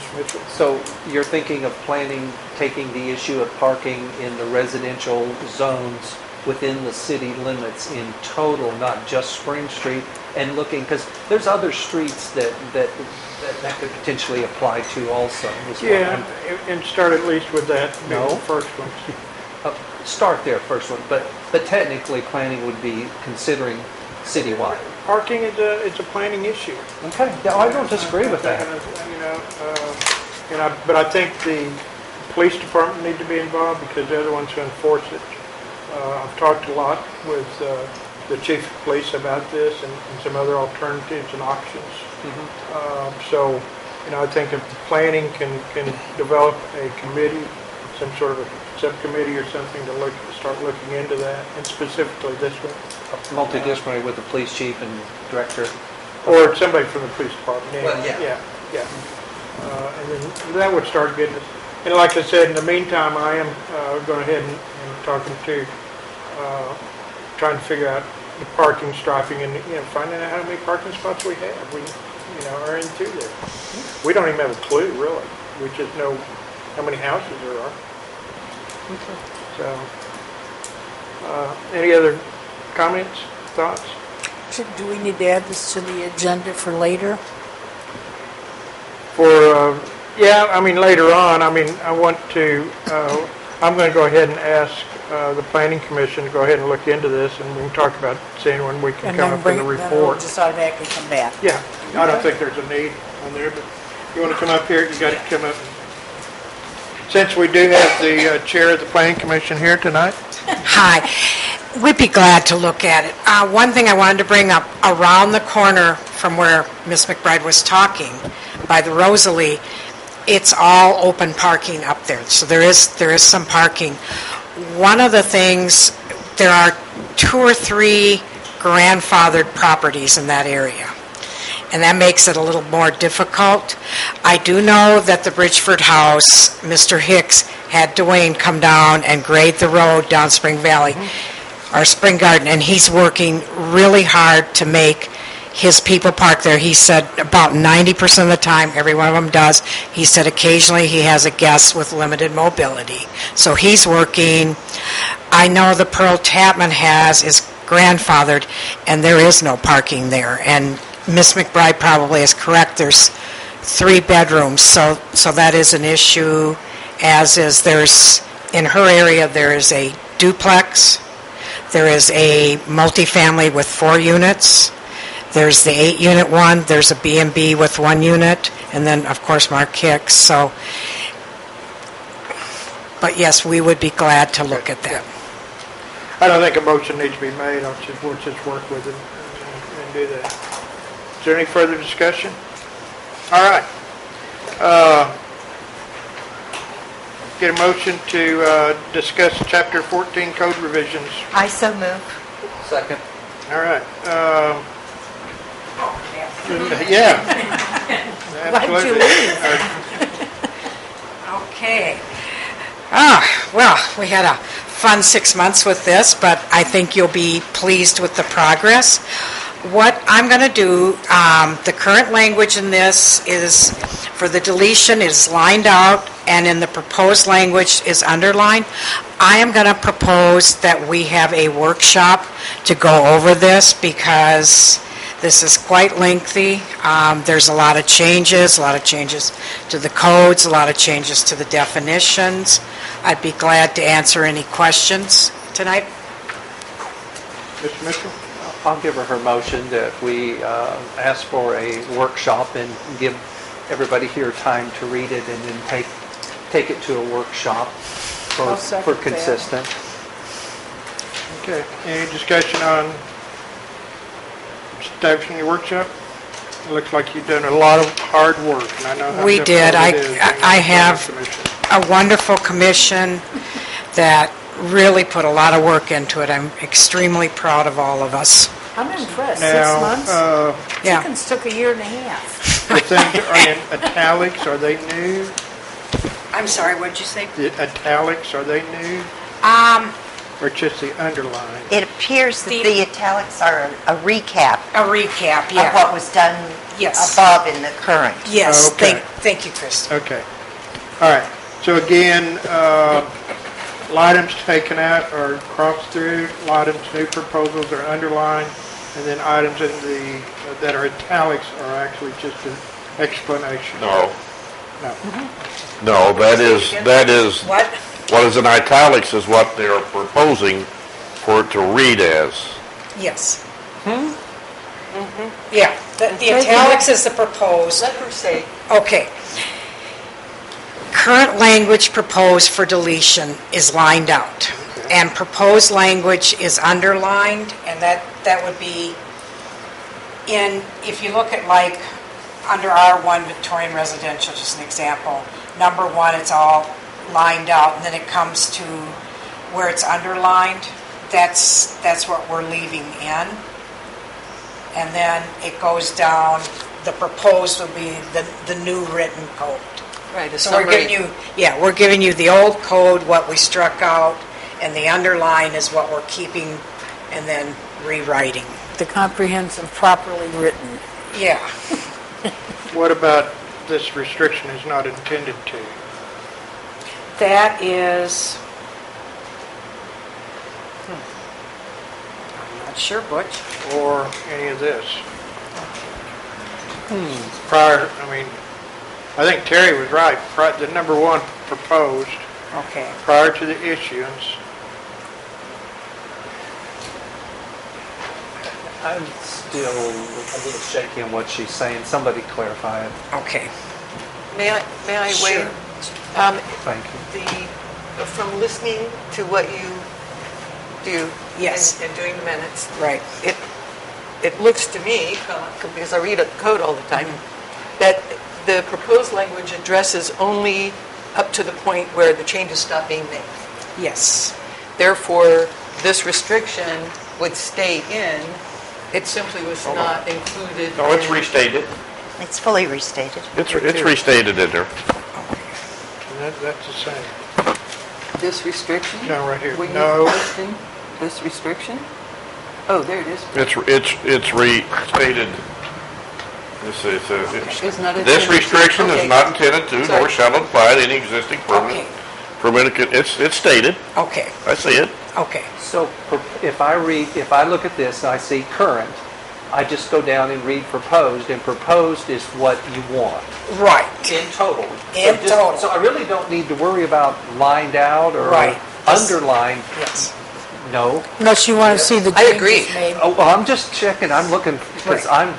Mr. Mitchell? So you're thinking of taking the issue of parking in the residential zones within the city limits in total, not just Spring Street, and looking, because there's other streets that could potentially apply to also. Yeah, and start at least with that. No. The first one. Start there, first one, but technically planning would be considering citywide. Parking is a planning issue. Okay, yeah, I don't disagree with that. But I think the police department need to be involved because they're the ones who enforce it. I've talked a lot with the chief of police about this and some other alternatives and options. So, I think if the planning can develop a committee, some sort of a subcommittee or something to start looking into that, and specifically this one. Multidisciplinary with the police chief and director. Or somebody from the police department. Well, yeah. And then that would start getting us. And like I said, in the meantime, I am going ahead and talking to, trying to figure out the parking, striping, and finding out how many parking spots we have. We, are in through there. We don't even have a clue, really. We just know how many houses there are. So, any other comments, thoughts? Do we need to add this to the agenda for later? Later on. I want to. I'm going to go ahead and ask the Planning Commission to go ahead and look into this, and we can talk about seeing when we can come up with a report. Then we'll just automatically come back. Yeah, I don't think there's a need on there, but you want to come up here, you got to come up. Since we do have the chair of the Planning Commission here tonight. Hi. We'd be glad to look at it. One thing I wanted to bring up, around the corner from where Ms. McBride was talking, by the Rosalie, it's all open parking up there. So there is some parking. One of the things, there are 2 or 3 grandfathered properties in that area, and that makes it a little more difficult. I do know that the Bridgeford House, Mr. Hicks had Dwayne come down and grade the road down Spring Valley, or Spring Garden, and he's working really hard to make his people park there. He said about 90% of the time, every one of them does. He said occasionally he has a guest with limited mobility. So he's working. I know the Pearl Tapman is grandfathered, and there is no parking there. And Miss McBride probably is correct. There's 3 bedrooms, so that is an issue, as is in her area, there is a duplex, there is a multifamily with 4 units, there's the 8-unit one, there's a B&B with 1 unit, and then, of course, Mark Hicks. So, but yes, we would be glad to look at that. I don't think a motion needs to be made. We'll just work with it and do that. Is there any further discussion? All right. Get a motion to discuss Chapter 14 code revisions. I so move. Second. All right. Yeah. Absolutely. Okay. Well, we had a fun 6 months with this, but I think you'll be pleased with the progress. What I'm going to do, the current language in this is, for the deletion, is lined out, and in the proposed language is underlined. I am going to propose that we have a workshop to go over this, because this is quite lengthy. There's a lot of changes to the codes, a lot of changes to the definitions. I'd be glad to answer any questions tonight. Mr. Mitchell? I'll give her motion that we ask for a workshop and give everybody here time to read it, and then take it to a workshop for consistent. Okay. Any discussion on establishing your workshop? It looks like you've done a lot of hard work, and I know how we did. difficult it is. I have a wonderful commission that really put a lot of work into it. I'm extremely proud of all of us. I'm impressed. Now, 6 months? Chickens took a year and a half. The things are in italics. Are they new? I'm sorry, what did you say? The italics, are they new? Or just the underline? It appears that the italics are a recap. A recap, yeah. Of what was done above in the current. Yes, Okay. thank you, Chris. Okay. All right. So again, items taken out are crossed through, items, new proposals are underlined, and then items that are italics are actually just an explanation. No. No. No, that is What? What is in italics is what they're proposing for it to read as. Yes. Yeah, the italics is the proposed. Let her say. Okay. Current language proposed for deletion is lined out, and proposed language is underlined, and that would be if you look at like under R1 Victorian residential, just an example, number 1, it's all lined out, and then it comes to where it's underlined. That's what we're leaving in, and then it goes down. The proposed will be the new written code. Right. So we're giving you the old code, what we struck out, and the underline is what we're keeping, and then rewriting. The comprehensive, properly written. Yeah. What about this restriction is not intended to? That is, I'm not sure, Butch. Or any of this? Prior, I think Terry was right. The number 1 proposed Okay. prior to the issuance. I'm still a little shaky on what she's saying. Somebody clarify it. Okay. May I weigh? Thank you. From listening to what you do Yes. and doing the minutes, Right. it looks to me, because I read a code all the time, that the proposed language addresses only up to the point where the changes stop being made. Yes. Therefore, this restriction would stay in. It simply was not included. No, it's restated. It's fully restated. It's restated in there. And that's the same. This restriction? No, right here. Will you No. question this restriction? Oh, there it is. It's restated. It's not This intended to- restriction okay. is not intended to, Sorry. nor shall it apply to any existing Okay, permanent, it's stated. okay, I see it. okay. So if I look at this and I see current, I just go down and read proposed, and proposed is what you want. Right. In total. In total. So I really don't need to worry about lined out or Right. underlined. Yes. No. Unless you want to see the I agree. changes made. Oh, well, I'm just checking, I'm looking, because I'm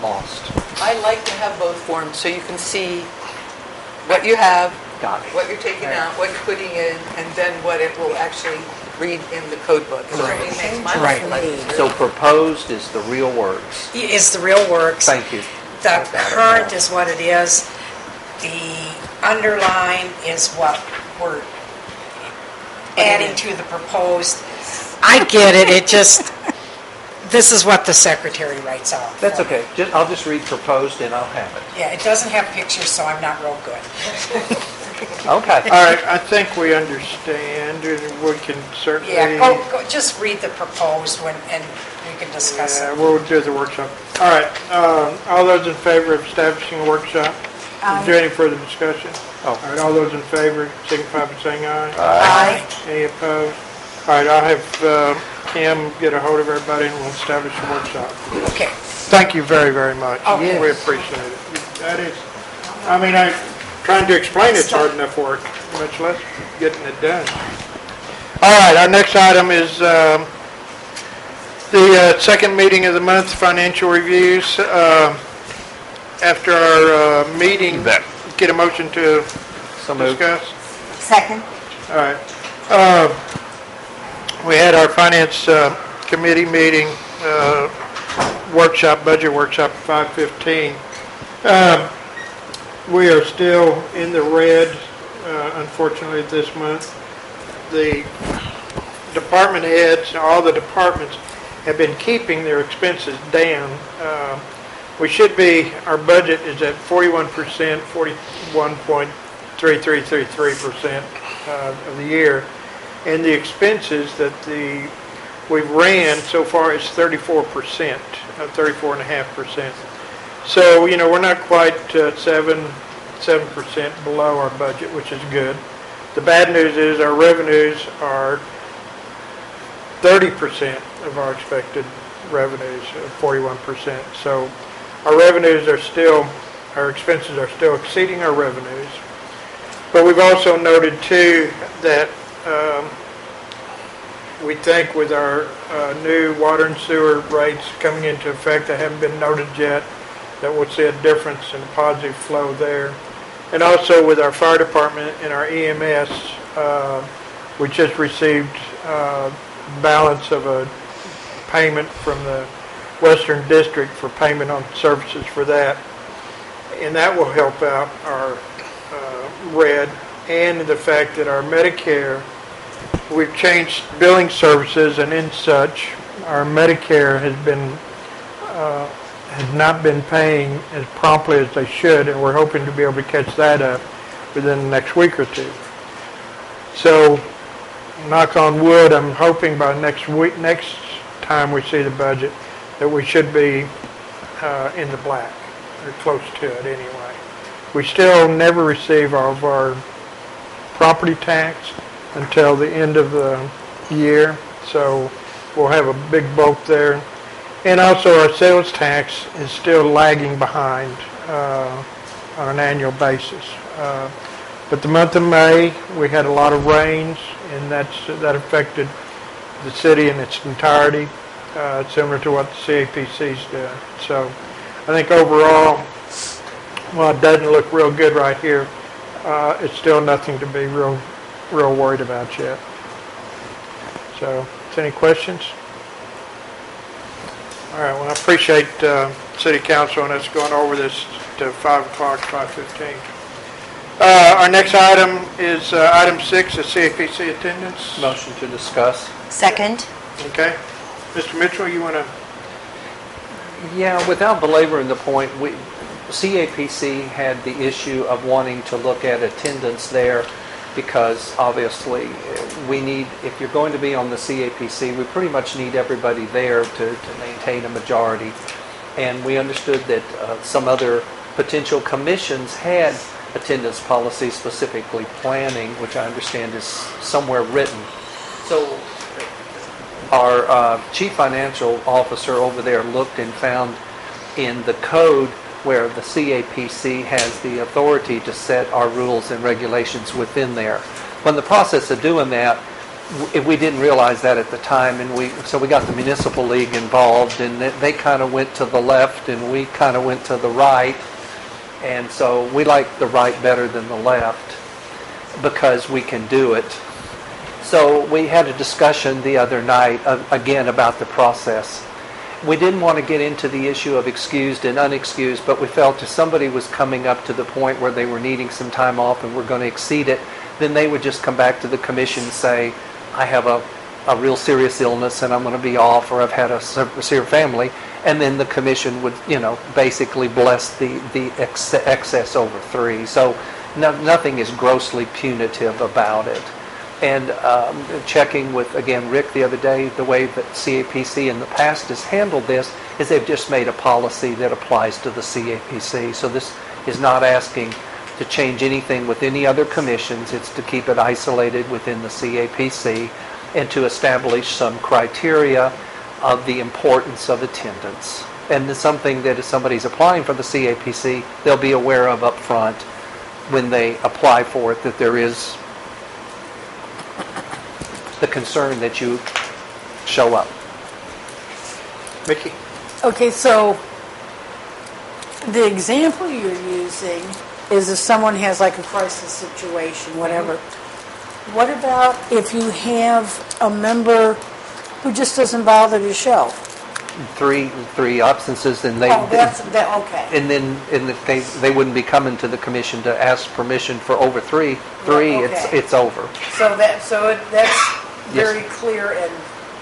lost. I like to have both forms so you can see what you have, Got it. what you're taking out, what you're putting in, and then what it will actually read in the code book. It certainly makes my Right. life easier. So proposed is the real words. Is the real works. Thank you. The current is what it is. The underline is what we're adding to the proposed. I get it, it just, this is what the secretary writes out. That's okay. I'll just read proposed and I'll have it. Yeah, it doesn't have pictures, so I'm not real good. Okay. All right, I think we understand, and we can certainly... Yeah, go, just read the proposed one, and we can discuss Yeah, it. we'll do the workshop. All right, all those in favor of establishing a workshop? Is there any further discussion? Oh. All right, all those in favor, signify by saying aye. Aye. Any opposed? All right, I'll have Kim get a hold of everybody and we'll establish a workshop. Okay. Thank you very, very much. Okay. We appreciate it. That is, I mean, trying to explain it's hard enough work, much less getting it done. All right, our next item is the second meeting of the month, financial reviews. After our meeting, get a motion to So moved. discuss. Second? All right. We had our finance committee meeting, workshop, budget workshop at 5:15. We are still in the red, unfortunately, this month. The department heads, all the departments have been keeping their expenses down. We should be, our budget is at 41%, 41.3333% of the year. And the expenses that we've ran so far is 34%, 34.5%. So, we're not quite 7% below our budget, which is good. The bad news is our revenues are 30% of our expected revenues, 41%. So our revenues are still, our expenses are still exceeding our revenues. But we've also noted too that we think with our new water and sewer rates coming into effect that haven't been noted yet, that we'll see a difference in the positive flow there. And also with our fire department and our EMS, we just received balance of a payment from the Western District for payment on services for that. And that will help out our red, and the fact that our Medicare, we've changed billing services, and in such, our Medicare has not been paying as promptly as they should, and we're hoping to be able to catch that up within the next week or two. So, knock on wood, I'm hoping by next time we see the budget, that we should be in the black, or close to it anyway. We still never receive all of our property tax until the end of the year, so we'll have a big bulk there. And also our sales tax is still lagging behind on an annual basis. But the month of May, we had a lot of rains, and that affected the city in its entirety, similar to what the CAPC's did. So I think overall, while it doesn't look real good right here, it's still nothing to be real worried about yet. So, any questions? All right, well, I appreciate City Council and us going over this to 5 o'clock, 5:15. Our next item is item 6, the CAPC attendance. Motion to discuss. Second? Okay. Mr. Mitchell, you want to? Yeah, without belaboring the point, CAPC had the issue of wanting to look at attendance there because obviously we need, if you're going to be on the CAPC, we pretty much need everybody there to maintain a majority. And we understood that some other potential commissions had attendance policies, specifically planning, which I understand is somewhere written. So our chief financial officer over there looked and found in the code where the CAPC has the authority to set our rules and regulations within there. But in the process of doing that, we didn't realize that at the time, and so we got the municipal league involved, and they kind of went to the left, and we kind of went to the right, and so we like the right better than the left because we can do it. So we had a discussion the other night, again, about the process. We didn't want to get into the issue of excused and unexcused, but we felt if somebody was coming up to the point where they were needing some time off and were going to exceed it, then they would just come back to the commission and say, I have a real serious illness and I'm going to be off, or I've had a severe family, and then the commission would, basically bless the excess over 3. So nothing is grossly punitive about it. And checking with, again, Rick the other day, the way that CAPC in the past has handled this is they've just made a policy that applies to the CAPC. So this is not asking to change anything with any other commissions. It's to keep it isolated within the CAPC and to establish some criteria of the importance of attendance. And it's something that if somebody's applying for the CAPC, they'll be aware of up front when they apply for it, that there is the concern that you show up. Mickey? Okay, so the example you're using is if someone has like a crisis situation, whatever. What about if you have a member who just doesn't bother to show? Three absences, and okay. And then in the case they wouldn't be coming to the commission to ask permission for over 3. Okay. It's over. So that's very clear and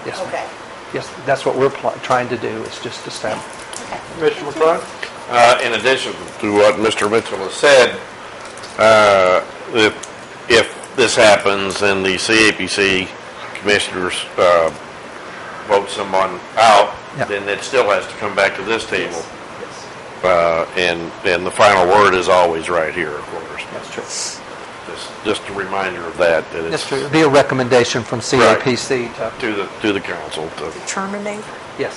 yes, okay. Yes, that's what we're trying to do. Is just establish. Mr. McBride? In addition to what Mr. Mitchell has said, if this happens and the CAPC commissioners vote someone out, then it still has to come back to this table. And the final word is always right here, of course. That's true. Just a reminder of that. That's true. It'll be a recommendation from CAPC to the council to terminate. Yes.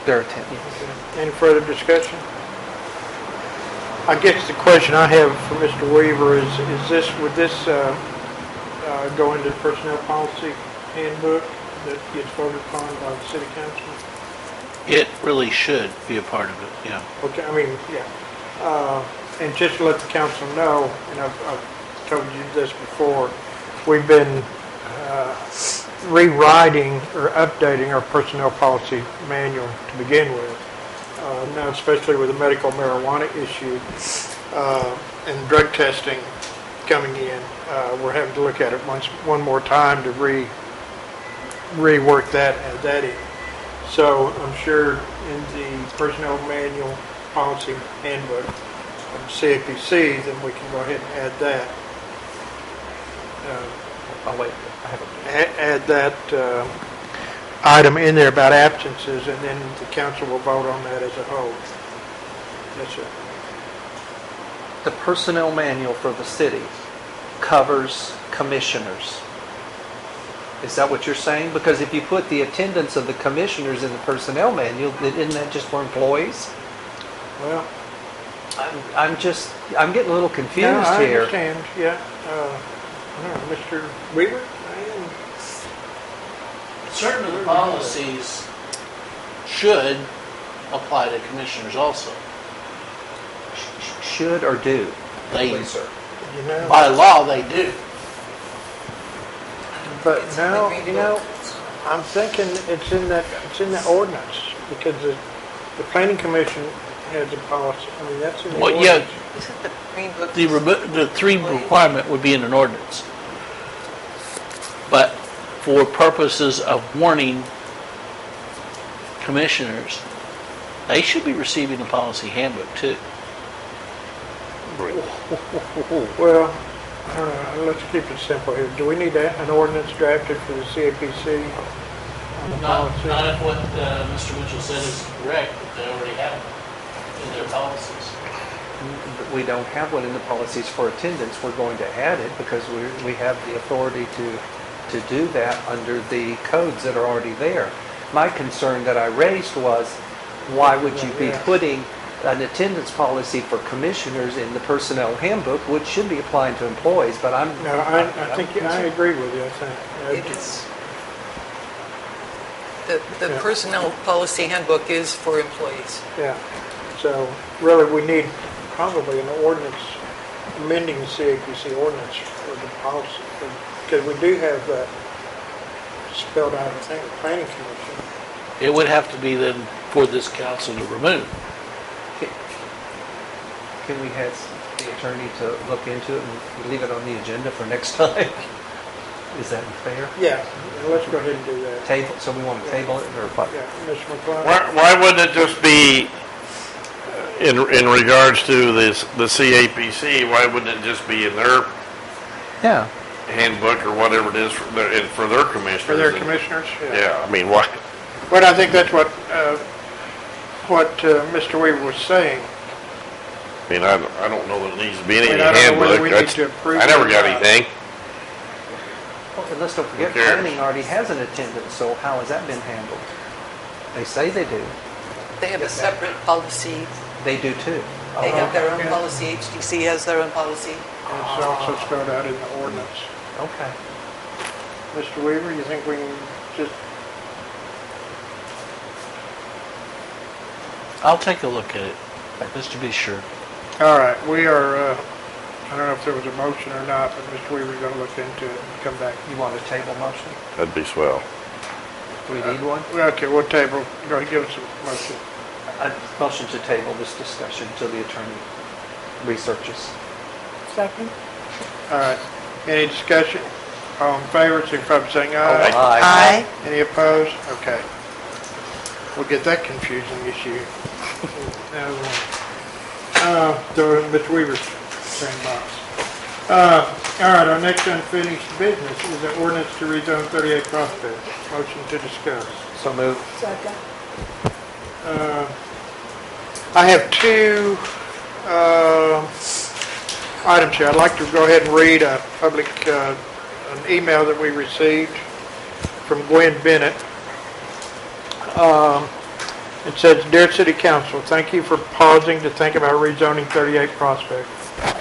Their attention. Any further discussion? I guess the question I have for Mr. Weaver is would this go into the personnel policy handbook that gets voted upon by the city council? It really should be a part of it, yeah. Okay, I mean, yeah. And just to let the council know, and I've told you this before, we've been rewriting or updating our personnel policy manual to begin with. Now, especially with the medical marijuana issue and drug testing coming in, we're having to look at it one more time to rework that and add that in. So I'm sure in the personnel manual policy handbook of CAPC, then we can go ahead and add that. Add that item in there about absences, and then the council will vote on that as a whole. Yes, sir. The personnel manual for the city covers commissioners. Is that what you're saying? Because if you put the attendance of the commissioners in the personnel manual, then isn't that just for employees? Well, I'm getting a little confused I here. understand, yeah. I don't know, Mr. Weaver? Certain of the policies should apply to commissioners also. Should or do? They, sir. You know, by law, they do. but now, I'm thinking it's in that ordinance, because the planning commission has a policy. I mean, that's in the Well, ordinance. The 3 requirement would be in an ordinance. But for purposes of warning commissioners, they should be receiving a policy handbook too. Well, I don't know, let's keep it simple here. Do we need an ordinance drafted for the CAPC? on the policy? Not if what Mr. Mitchell said is correct, but they already have it in their policies. We don't have one in the policies for attendance. We're going to add it because we have the authority to do that under the codes that are already there. My concern that I raised was, why would you be putting an attendance policy for commissioners in the personnel handbook, which should be applying to employees, but I'm... No, I think I agree with you, I think. It is. The personnel policy handbook is for employees. Yeah, so really we need probably an ordinance, amending the CAPC ordinance for the policy, because we do have that spelled out, I think, the planning commission. It would have to be then for this council to remove. Can we have the attorney to look into it and leave it on the agenda for next time? Is that fair? Yeah, let's go ahead and do that. Table, so we want to table it, or what? Yeah, Mr. McBride? Why wouldn't it just be, in regards to the CAPC, why wouldn't it just be in their handbook or whatever it is for their commissioners? For their commissioners? Yeah, I mean, why? But I think that's what Mr. Weaver was saying. I mean, I don't know that it needs to be in any I don't know whether handbook. we need to approve I never it or got not. anything. Well, and let's don't forget, Who cares? planning already has an attendance, so how has that been handled? They say they do. They have a separate policy. They do too. They have their own policy. HDC has their own policy. And it's also spelled out in the ordinance. Okay. Mr. Weaver, you think we can just... I'll take a look at it, just to be sure. All right, we are, I don't know if there was a motion or not, but Mr. Weaver's going to look into it and come back. You want a table motion? That'd be swell. Do we need one? Okay, we'll table. Go ahead, give us a motion. A motion to table this discussion until the attorney researches. Second? All right, any discussion? All in favor, signify by saying aye. Aye. Any opposed? Okay. We'll get that confusing issue. Throw it in Mr. Weaver's sandbox. All right, our next unfinished business is an ordinance to rezone 38 Prospect. Motion to discuss. So moved. Second. I have two items here. I'd like to go ahead and read a public an email that we received from Gwen Bennett. It says, Dear City Council, thank you for pausing to think about rezoning 38 Prospect.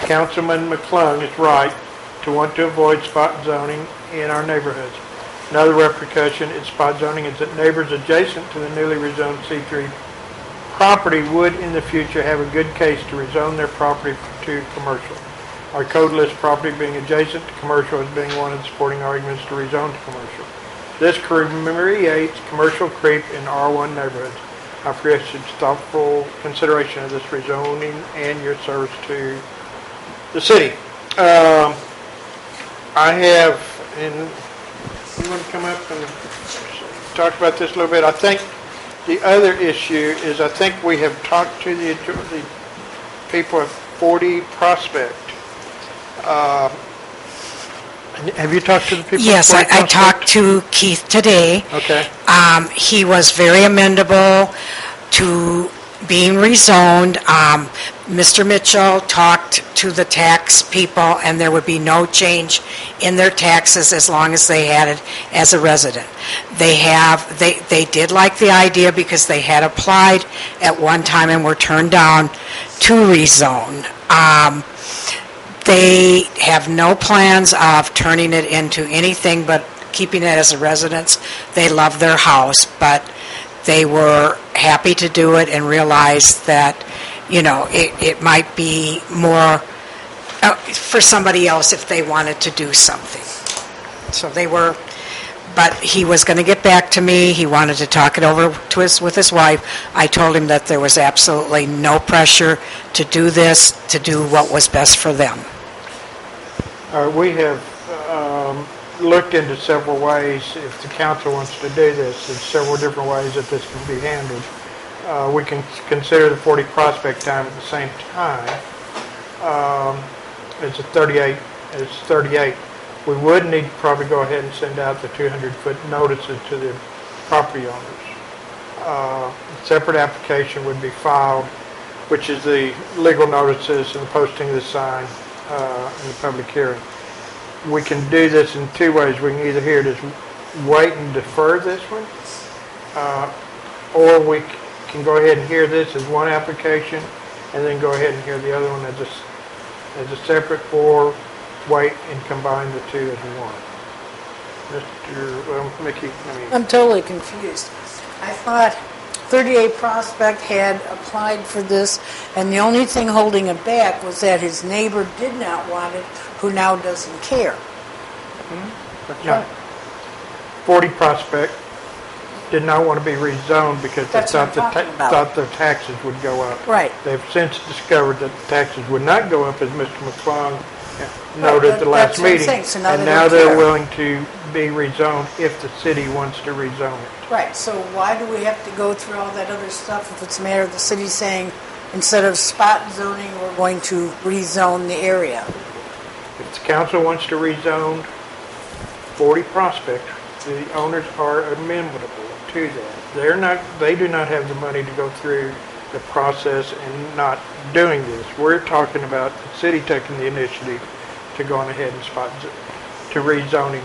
Councilman McClung is right to want to avoid spot zoning in our neighborhoods. Another repercussion is spot zoning is that neighbors adjacent to the newly rezoned C3 property would in the future have a good case to rezone their property to commercial. Our code lists property being adjacent to commercial as being one of the supporting arguments to rezone to commercial. This creates commercial creep in R1 neighborhoods. I appreciate thoughtful consideration of this rezoning and your service to the city. I have, and you want to come up and talk about this a little bit? I think the other issue is I think we have talked to the people at 40 Prospect. Have you talked to the people? Yes, I talked to Keith today. Okay. He was very amenable to being rezoned. Mr. Mitchell talked to the tax people, and there would be no change in their taxes as long as they had it as a resident. They did like the idea because they had applied at one time and were turned down to rezone. They have no plans of turning it into anything but keeping it as a residence. They love their house, but they were happy to do it and realized that, you know, it might be more for somebody else if they wanted to do something. So they were, but he was going to get back to me. He wanted to talk it over with his wife. I told him that there was absolutely no pressure to do this, to do what was best for them. We have looked into several ways, if the council wants to do this, there's several different ways that this can be handled. We can consider the 40 Prospect time at the same time. It's a 38 and it's 38. We would need to probably go ahead and send out the 200-foot notices to the property owners. Separate application would be filed, which is the legal notices and the posting of the sign and the public hearing. We can do this in two ways. We can either hear it as wait and defer this one, or we can go ahead and hear this as one application and then go ahead and hear the other one as a separate, or wait and combine the two as one. Mickey, I'm totally confused. I thought 38 Prospect had applied for this, and the only thing holding it back was that his neighbor did not want it, who now doesn't care. That's right. 40 Prospect did not want to be rezoned because they thought their taxes would go up. Right. They've since discovered that the taxes would not go up, as Mr. McClung noted at the last meeting. And now they're willing to be rezoned if the city wants to rezone it. Right, so why do we have to go through all that other stuff if it's a matter of the city saying, instead of spot zoning, we're going to rezone the area? If the council wants to rezone 40 Prospect, the owners are amenable to that. They do not have the money to go through the process and not doing this. We're talking about the city taking the initiative to going ahead and to rezoning,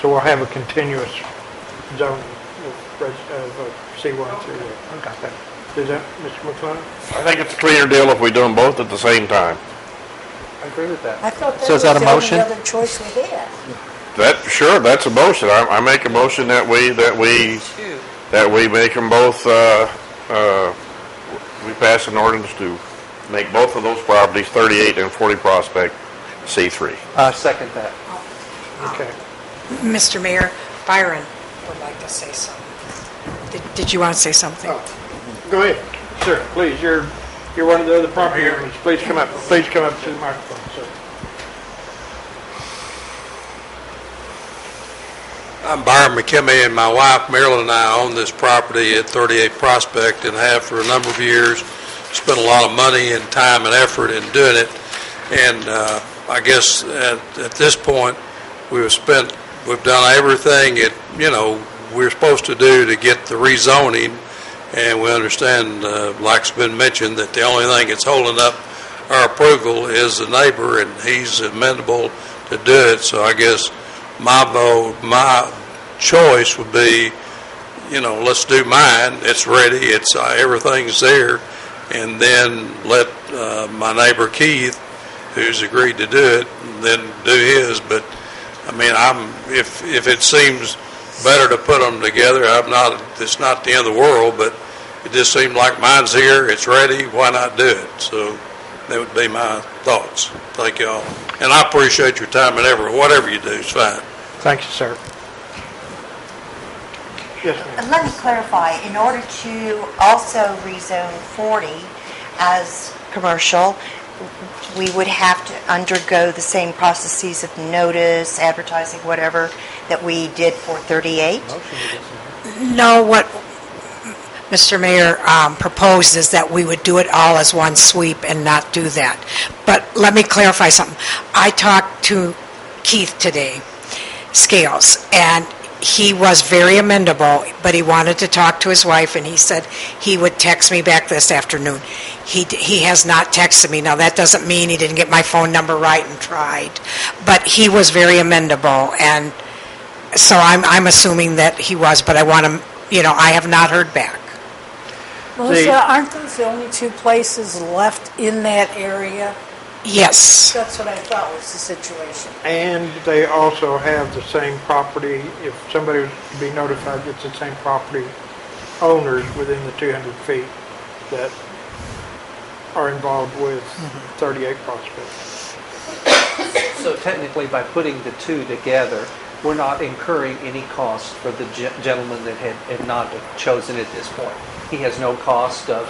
so we'll have a continuous zoning of C1 through there. Okay. Is that, Mr. McClung? I think it's a cleaner deal if we do them both at the same time. I agree with that. I thought that So was is that a the motion? only other choice we had. Sure, that's a motion. I make a motion that we make them both, we pass an ordinance to make both of those properties, 38 and 40 Prospect, C3. Second that. Okay. Mr. Mayor, Byron would like to say something. Did you want to say something? Go ahead, sir. Please, you're one of the other property owners. Please come up. Please come up to the microphone, sir. I'm Byron McKimmey, and my wife Marilyn and I own this property at 38 Prospect and have for a number of years. Spent a lot of money and time and effort in doing it, and I guess at this point we've done everything we're supposed to do to get the rezoning, and we understand, like's been mentioned, that the only thing that's holding up our approval is the neighbor, and he's amenable to do it. So I guess my choice would be, let's do mine. It's ready. It's everything's there, and then let my neighbor Keith, who's agreed to do it, then do his. But I mean, if it seems better to put them together, it's not the end of the world, but it just seemed like mine's here. It's ready. Why not do it? So that would be my thoughts. Thank you all. And I appreciate your time and effort. Whatever you do is fine. Thank you, sir. Yes, ma'am. Let me clarify. In order to also rezone 40 as commercial, we would have to undergo the same processes of notice, advertising, whatever, that we did for 38? No, what Mr. Mayor proposed is that we would do it all as one sweep and not do that. But let me clarify something. I talked to Keith today, Scales, and he was very amenable, but he wanted to talk to his wife, and he said he would text me back this afternoon. He has not texted me. Now, that doesn't mean he didn't get my phone number right and tried, but he was very amenable, and so I'm assuming that he was, but I want to, I have not heard back. Melissa, aren't those the only two places left in that area? Yes. That's what I thought was the situation. And they also have the same property. If somebody was to be notified, it's the same property owners within the 200 feet that are involved with 38 Prospect. So technically, by putting the two together, we're not incurring any cost for the gentleman that had not chosen at this point. He has no cost of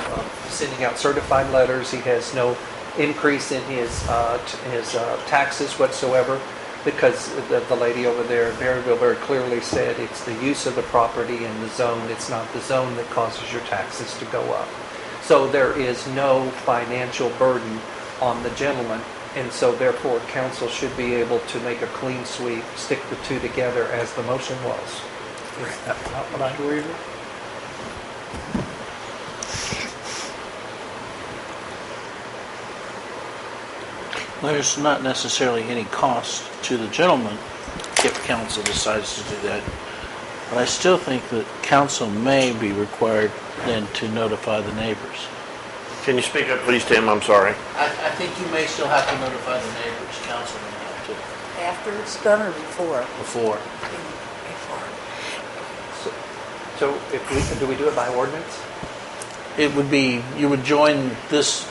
sending out certified letters. He has no increase in his taxes whatsoever, because the lady over there in Maryville very clearly said it's the use of the property and the zone. It's not the zone that causes your taxes to go up. So there is no financial burden on the gentleman, And so therefore, council should be able to make a clean sweep, stick the two together as the motion was. Is that not what I agree with? There's not necessarily any cost to the gentleman if council decides to do that. But I still think that council may be required then to notify the neighbors. Can you speak up, please, Tim? I'm sorry. I think you may still have to notify the neighbors, council may have to. After it's done or before? Before. So do we do it by ordinance? It would be, you would join this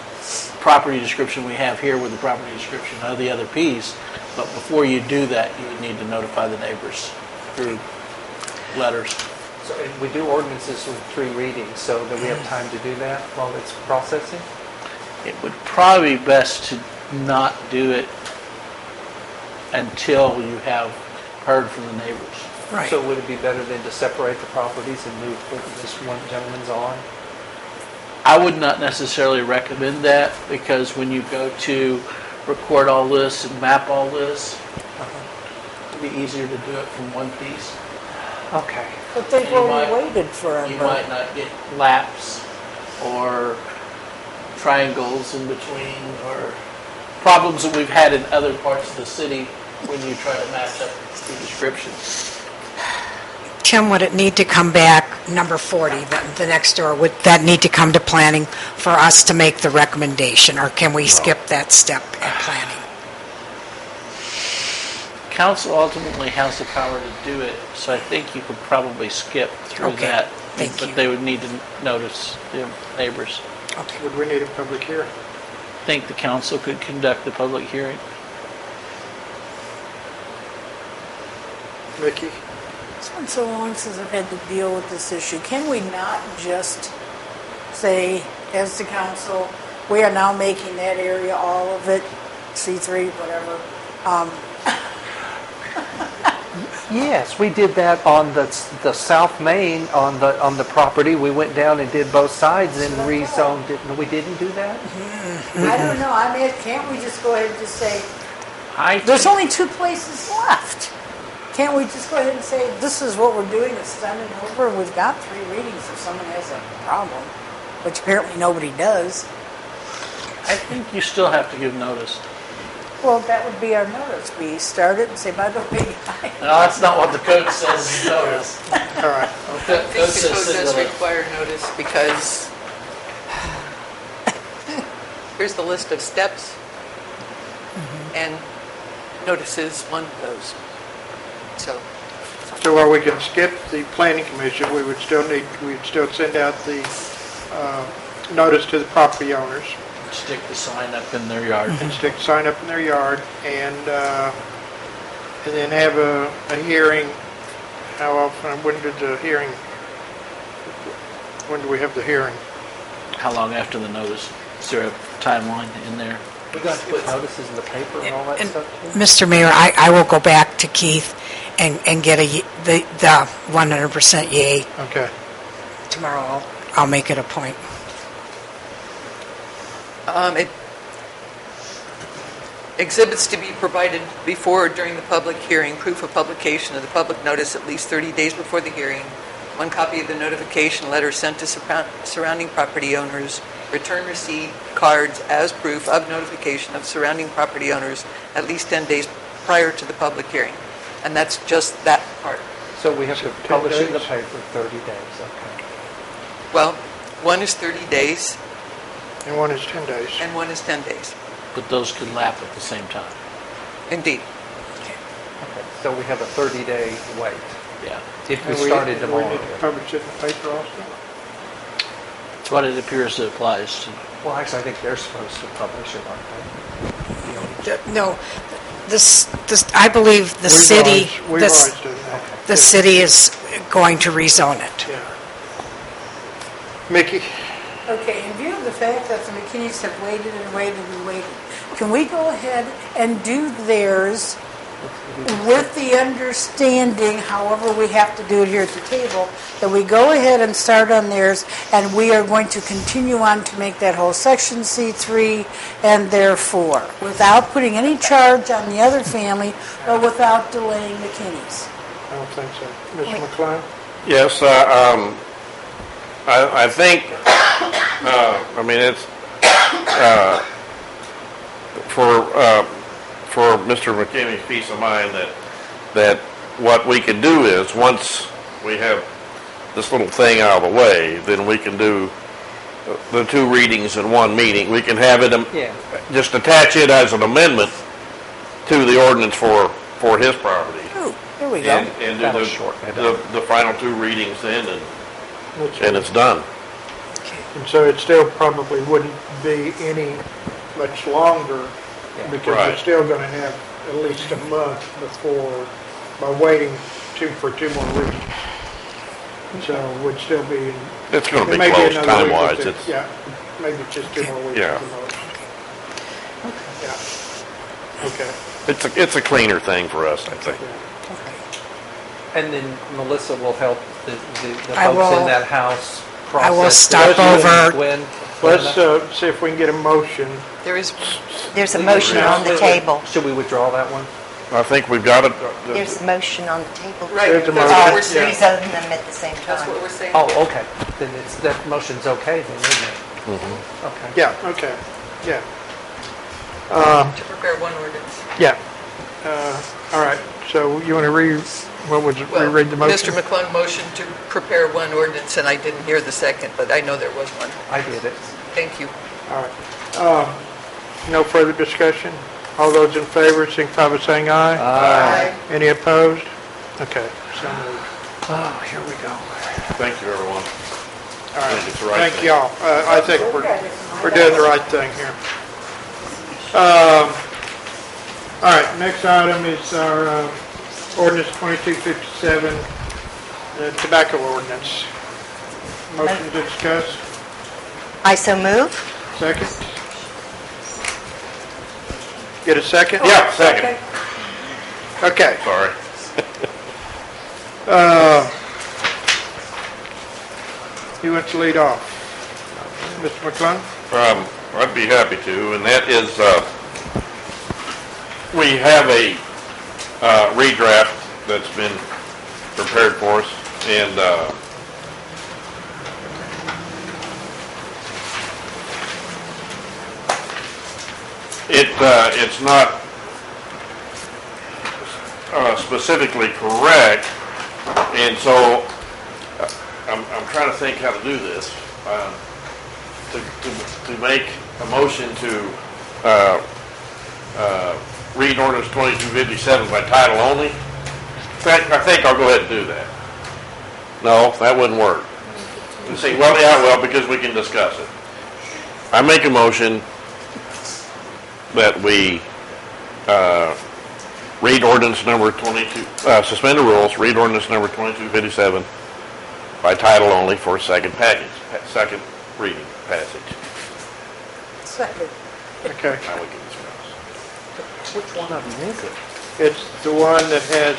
property description we have here with the property description of the other piece, but before you do that, you would need to notify the neighbors through letters. So we do ordinances with 3 readings, so that we have time to do that while it's processing? It would probably be best to not do it until you have heard from the neighbors. Right. So would it be better than to separate the properties and move this one gentleman's on? I would not necessarily recommend that, because when you go to record all this and map all this, it'd be easier to do it from one piece. Okay. But they've already waited for him. You might not get laps or triangles in between, or problems that we've had in other parts of the city when you try to match up the descriptions. Tim, would it need to come back, number 40, the next door, would that need to come to planning for us to make the recommendation, or can we skip that step at planning? Council ultimately has the power to do it, so I think you could probably skip through that. Thank you. But they would need to notice the neighbors. Okay. Would we need a public hearing? I think the council could conduct the public hearing. Mickey? It's been so long since I've had to deal with this issue. Can we not just say, as the council, we are now making that area, all of it, C3, whatever? Yes, we did that on the South Main on the property. We went down and did both sides and rezoned it. We didn't do that? I don't know. I mean, can't we just go ahead and just say, there's only 2 places left. Can't we just go ahead and say, this is what we're doing, it's done and over, and we've got 3 readings if someone has a problem, which apparently nobody does. I think you still have to give notice. Well, that would be our notice. We start it and say, by the way, No, that's not what the code says, notice. All right. I think the code does require notice because here's the list of steps, and notice is one of those. So while we can skip the planning commission, we'd still send out the notice to the property owners. Stick the sign up in their yard. And stick the sign up in their yard, and then have a hearing. How often, when do we have the hearing? How long after the notice? Is there a timeline in there? We're going to put notices in the paper and all that stuff too? Mr. Mayor, I will go back to Keith and get the 100% yay. Okay. Tomorrow I'll make it a point. Exhibits to be provided before or during the public hearing, proof of publication of the public notice at least 30 days before the hearing, 1 copy of the notification letter sent to surrounding property owners, return receipt cards as proof of notification of surrounding property owners at least 10 days prior to the public hearing. And that's just that part. So we have to publish it in the paper 30 days, okay. Well, 1 is 30 days. And 1 is 10 days. And 1 is 10 days. But those could lap at the same time. Indeed. Okay. So we have a 30-day wait. Yeah. If we started tomorrow. We need to publish it in the paper also? That's what it appears it applies to. Well, actually, I think they're supposed to publish it, aren't they? No, I believe the city, the city is going to rezone it. Yeah. Mickey? Okay, in view of the fact that the McKimmeys have waited and waited and waited, can we go ahead and do theirs with the understanding, however we have to do it here at the table, that we go ahead and start on theirs, and we are going to continue on to make that whole section C3 and therefore, without putting any charge on the other family, but without delaying McKinney's. I don't think so. Mr. McClung? Yes, I think, I mean, it's, for Mr. McKimmey's peace of mind that what we can do is, once we have this little thing out of the way, then we can do the 2 readings in one meeting. We can have it, just attach it as an amendment to the ordinance for his property. Oh, there we go. And do the final 2 readings then, and it's done. And so it still probably wouldn't be any much longer, because Right. you're still going to have at least a month before, by waiting for 2 more readings. So it would still be. It's going to be maybe close another time-wise. week or two. It's, Yeah, maybe just 2 more weeks Yeah. at the most. Yeah. Okay. it's a cleaner thing for us, I think. And then Melissa will help the I folks will- in that house process. I will stop over. Let's see if we can get a motion. There's a motion on the table. Should we withdraw that one? I think we've got it. There's a motion on the table. Right, There's a that's motion. what we're saying. Rezone them at the same That's time. what we're saying. Oh, okay. Then that motion's okay then, isn't it? Okay. Yeah, okay, yeah. To prepare one ordinance. Yeah. All right, so you want to reread the motion? Mr. McClung motioned to prepare one ordinance, and I didn't hear the second, but I know there was one. I did it. Thank you. All right. No further discussion? All those in favor, signify by saying aye. Aye. Any opposed? Okay, so moved. Oh, here we go. Thank you, everyone. All right, think it's the right thank thing. y'all. I think we're doing the right thing here. All right, next item is our ordinance 2257, tobacco ordinance. Motion to discuss. I so move. Second? Get a second? Yeah, second. Okay. Sorry. Who wants to lead off? Mr. McClung? I'd be happy to, and that is, we have a redraft that's been prepared for us, and it's not specifically correct, and so I'm trying to think how to do this. To make a motion to read ordinance 2257 by title only, I think I'll go ahead and do that. No, that wouldn't work. You say, well, yeah, well, because we can discuss it. I make a motion that we read ordinance number 22, suspend the rules, read ordinance number 2257 by title only for second second reading passage. Second. Okay. Now we can discuss. Which one of them is it? It's the one that has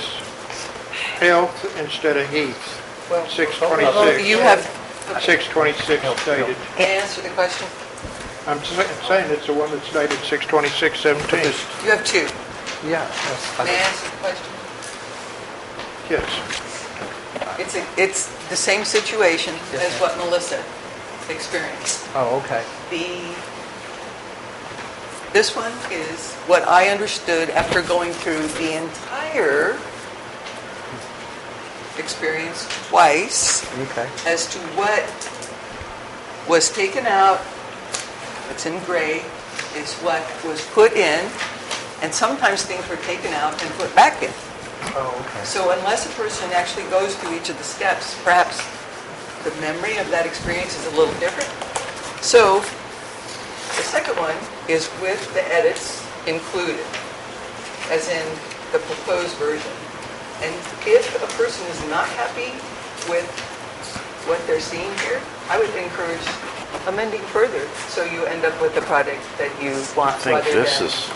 health instead of heath. Well, 626. you have, 626 stated. may I answer the question? I'm saying it's the one that's dated 62617. You have two. Yeah. May I answer the question? Yes. It's the same situation as what Melissa experienced. Oh, okay. This one is what I understood after going through the entire experience twice Okay. as to what was taken out, it's in gray, is what was put in, and sometimes things were taken out and put back in. Oh, okay. So unless a person actually goes through each of the steps, perhaps the memory of that experience is a little different. So the second one is with the edits included, as in the proposed version. And if a person is not happy with what they're seeing here, I would encourage amending further so you end up with the product that you want. I think rather this than is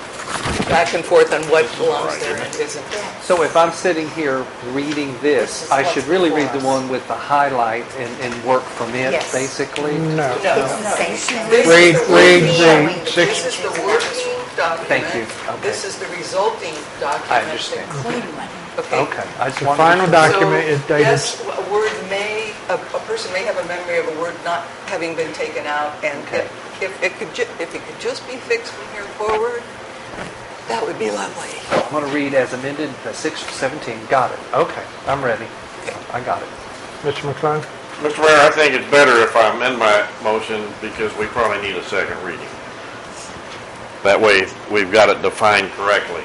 back and forth on what belongs there and isn't. So if I'm sitting here reading this, I should really read the one with the highlight and work from it, Yes. basically? No. No. This Read is the the six. This is the working document. Thank you. Okay. This is the resulting document. I understand. Okay, I just The wanted final to... document So, is dated. yes, a person may have a memory of a word not having been taken out, and Okay. if it could just be fixed from here forward, that would be lovely. I'm going to read as amended, the 6-17. Got it. Okay, I'm ready. I got it. Mr. McClung? Mr. Mayor, I think it's better if I amend my motion because we probably need a second reading. That way, we've got it defined correctly.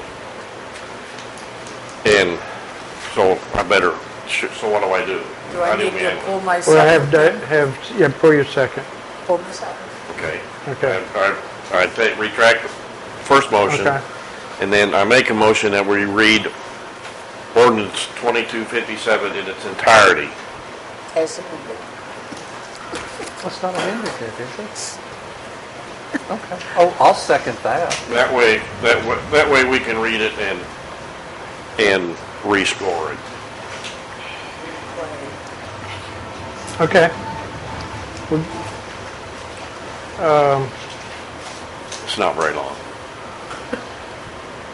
And so I better, so what do I do? Do I need to pull my Well, second? yeah, pull your second. Pull my second. Okay. Okay. I retract the first motion. Okay. And then I make a motion that we read ordinance 2257 in its entirety. As amended. Well, it's not amended yet, is it? Okay. Oh, I'll second that. That way we can read it and re-score it. Okay. It's not very long.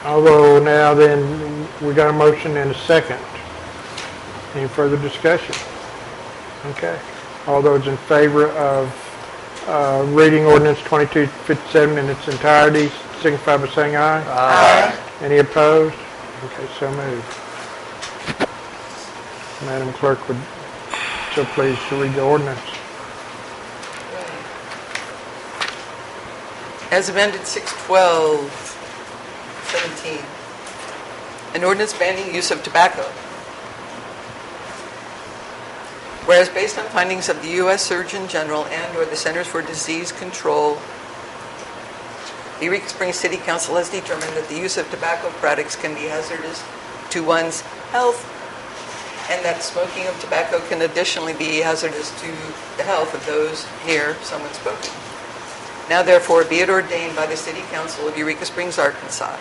Although now then, we got a motion and a second. Any further discussion? Okay. All those in favor of reading ordinance 2257 in its entirety, signify by saying aye. Aye. Any opposed? Okay, so moved. Madam Clerk would so please to read the ordinance. As amended 6/12/17, an ordinance banning use of tobacco. Whereas based on findings of the U.S. Surgeon General and/or the Centers for Disease Control, the Eureka Springs City Council has determined that the use of tobacco products can be hazardous to one's health, and that smoking of tobacco can additionally be hazardous to the health of those near someone smoking. Now therefore be it ordained by the City Council of Eureka Springs, Arkansas.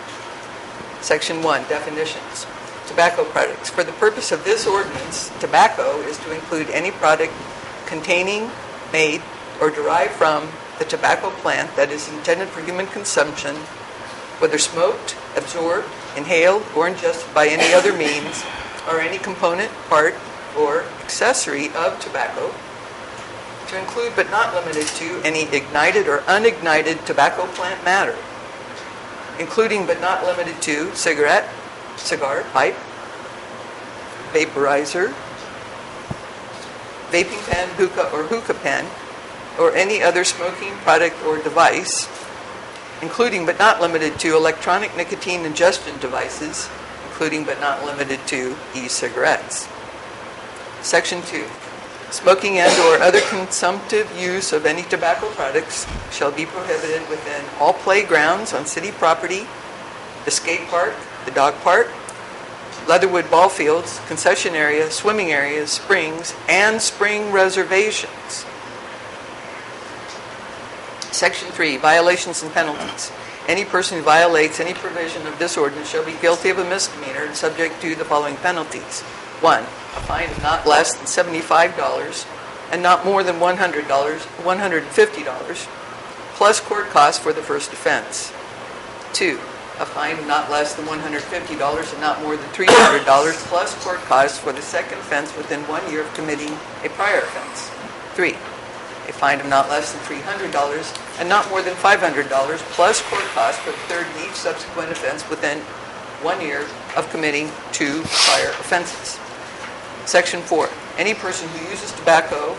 Section 1, definitions. Tobacco products. For the purpose of this ordinance, tobacco is to include any product containing, made, or derived from the tobacco plant that is intended for human consumption, whether smoked, absorbed, inhaled, or ingested by any other means, or any component, part, or accessory of tobacco, to include but not limited to any ignited or unignited tobacco plant matter, including but not limited to cigarette, cigar, pipe, vaporizer, vaping pen, hookah or hookah pen, or any other smoking product or device, including but not limited to electronic nicotine ingestion devices, including but not limited to e-cigarettes. Section 2. Smoking and or other consumptive use of any tobacco products shall be prohibited within all playgrounds on city property, the skate park, the dog park, Leatherwood ball fields, concession areas, swimming areas, springs, and spring reservations. Section 3, violations and penalties. Any person who violates any provision of this ordinance shall be guilty of a misdemeanor and subject to the following penalties. 1, a fine of not less than $75 and not more than $150, plus court costs for the first offense. 2, a fine of not less than $150 and not more than $300, plus court costs for the second offense within 1 year of committing a prior offense. 3, a fine of not less than $300 and not more than $500, plus court costs for the third and each subsequent offense within 1 year of committing 2 prior offenses. Section 4, any person who uses tobacco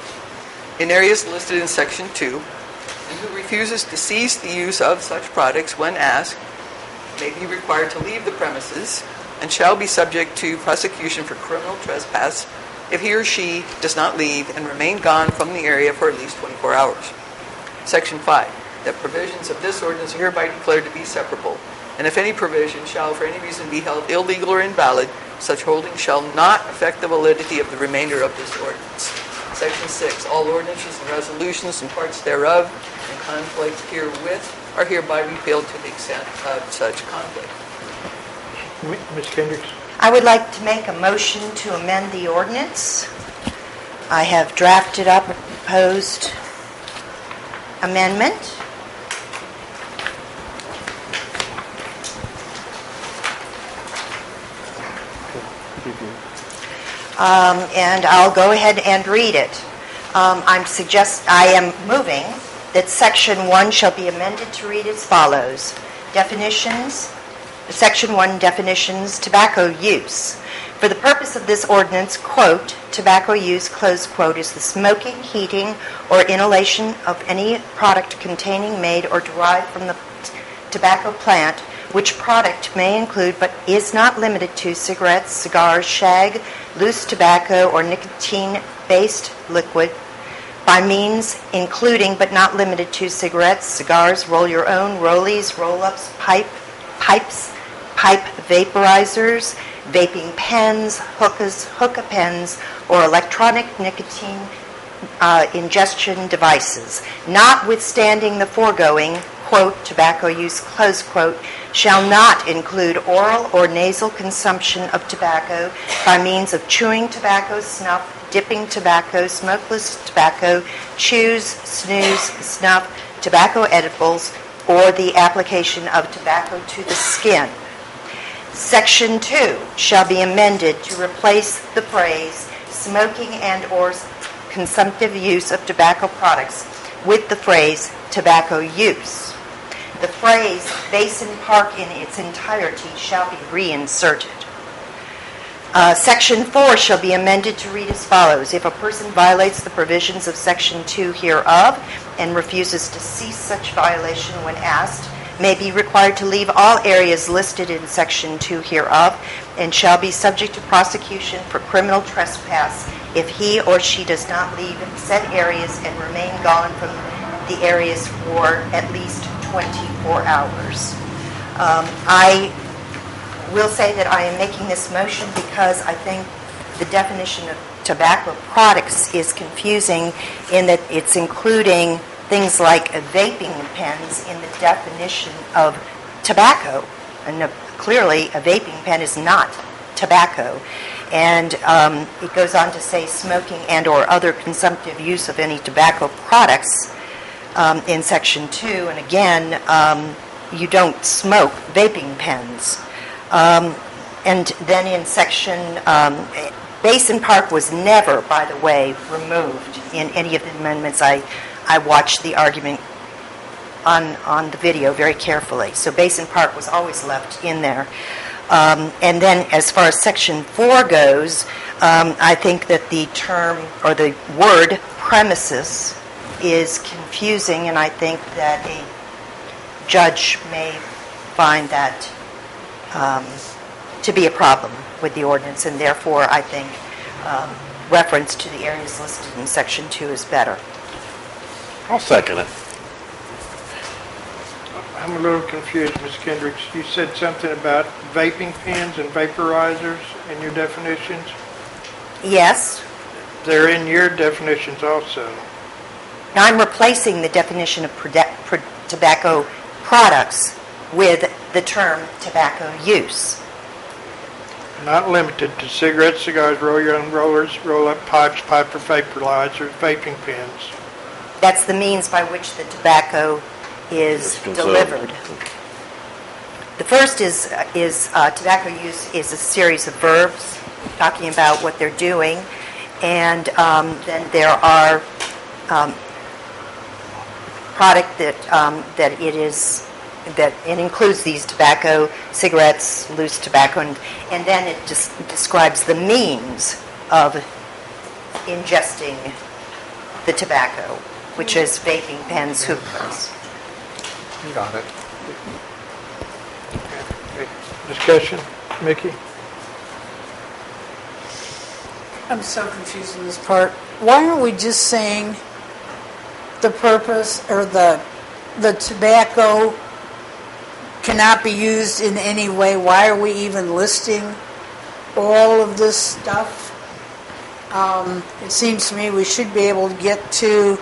in areas listed in Section 2 and who refuses to cease the use of such products when asked may be required to leave the premises and shall be subject to prosecution for criminal trespass if he or she does not leave and remain gone from the area for at least 24 hours. Section 5, that provisions of this ordinance are hereby declared to be separable, and if any provision shall for any reason be held illegal or invalid, such holding shall not affect the validity of the remainder of this ordinance. Section 6, all ordinances and resolutions and parts thereof in conflict herewith are hereby repealed to the extent of such conflict. Ms. Kendricks? I would like to make a motion to amend the ordinance. I have drafted up a proposed amendment. And I'll go ahead and read it. I am moving that Section 1 shall be amended to read as follows. Definitions. Section 1, definitions, tobacco use. For the purpose of this ordinance, quote, tobacco use, close quote, is the smoking, heating, or inhalation of any product containing, made, or derived from the tobacco plant, which product may include, but is not limited to, cigarettes, cigars, shag, loose tobacco, or nicotine-based liquid, by means including, but not limited to, cigarettes, cigars, roll-your-own, rollies, roll-ups, pipes, pipe vaporizers, vaping pens, hookah pens, or electronic nicotine ingestion devices. Notwithstanding the foregoing, quote, tobacco use, close quote, shall not include oral or nasal consumption of tobacco by means of chewing tobacco, snuff, dipping tobacco, smokeless tobacco, chews, snus, snuff, tobacco edibles, or the application of tobacco to the skin. Section 2 shall be amended to replace the phrase smoking and or consumptive use of tobacco products with the phrase tobacco use. The phrase Basin Park in its entirety shall be reinserted. Section 4 shall be amended to read as follows. If a person violates the provisions of Section 2 hereof and refuses to cease such violation when asked, may be required to leave all areas listed in Section 2 hereof and shall be subject to prosecution for criminal trespass if he or she does not leave said areas and remain gone from the areas for at least 24 hours. I will say that I am making this motion because I think the definition of tobacco products is confusing in that it's including things like vaping pens in the definition of tobacco. And clearly, a vaping pen is not tobacco. And it goes on to say smoking and or other consumptive use of any tobacco products in Section 2. And again, you don't smoke vaping pens. And then in Section, Basin Park was never, by the way, removed in any of the amendments. I watched the argument on the video very carefully. So Basin Park was always left in there. And then as far as Section 4 goes, I think that the term or the word premises is confusing, and I think that a judge may find that to be a problem with the ordinance, and therefore I think reference to the areas listed in Section 2 is better. I'll second it. I'm a little confused, Ms. Kendricks. You said something about vaping pens and vaporizers in your definitions? Yes. They're in your definitions also. Now I'm replacing the definition of tobacco products with the term tobacco use. Not limited to cigarettes, cigars, roll-your-own rollers, roll-up pipes, pipe or vaporizers, vaping pens. That's the means by which the tobacco is delivered. The first is tobacco use is a series of verbs talking about what they're doing, and then there are product that it includes these tobacco, cigarettes, loose tobacco, and then it just describes the means of ingesting the tobacco, which is vaping pens, hookahs. You got it. Okay. Discussion, Mickey? I'm so confused in this part. Why aren't we just saying the purpose or the tobacco cannot be used in any way? Why are we even listing all of this stuff? It seems to me we should be able to get to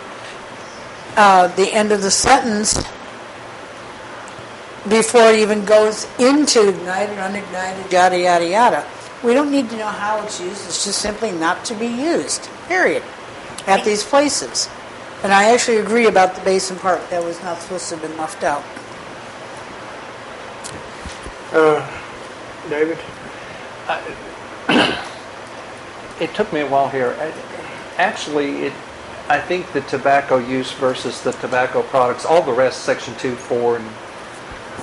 the end of the sentence before it even goes into ignited, unignited, yada, yada, yada. We don't need to know how it's used. It's just simply not to be used, period, at these places. And I actually agree about the basin part. That was not supposed to have been left out. David? It took me a while here. Actually, I think the tobacco use versus the tobacco products, all the rest, Section 2, 4, and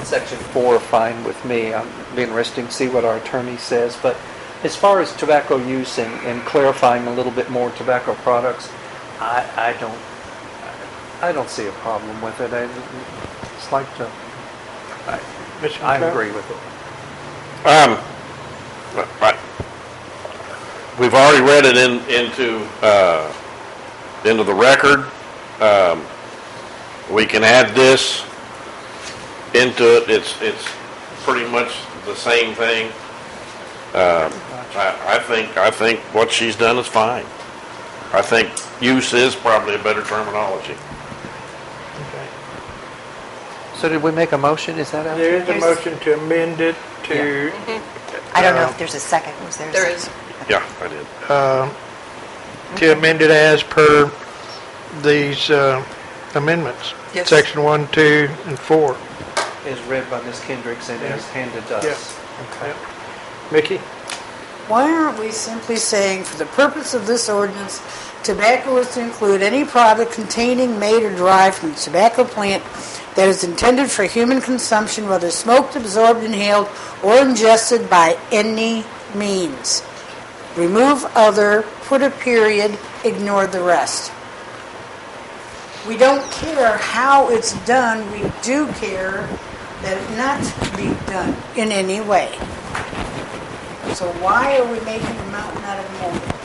Section 4 are fine with me. It'll be interesting to see what our attorney says. But as far as tobacco use and clarifying a little bit more tobacco products, I don't see a problem with it. It's like I agree with it. We've already read it into the record. We can add this into it. It's pretty much the same thing. I think what she's done is fine. I think use is probably a better terminology. Okay. So did we make a motion? Is that out there? There is a motion to amend it to... Yeah. I don't know if there's a second. Was there? There is. Yeah, I did. To amend it as per these amendments. Yes. Section 1, 2, and 4. Is read by Ms. Kendricks and is handed to us. Yes. Okay. Mickey? Why aren't we simply saying, for the purpose of this ordinance, tobacco is to include any product containing, made, or derived from the tobacco plant that is intended for human consumption, whether smoked, absorbed, inhaled, or ingested by any means. Remove other, put a period, ignore the rest. We don't care how it's done. We do care that it not be done in any way. So why are we making a mountain out of a molehill?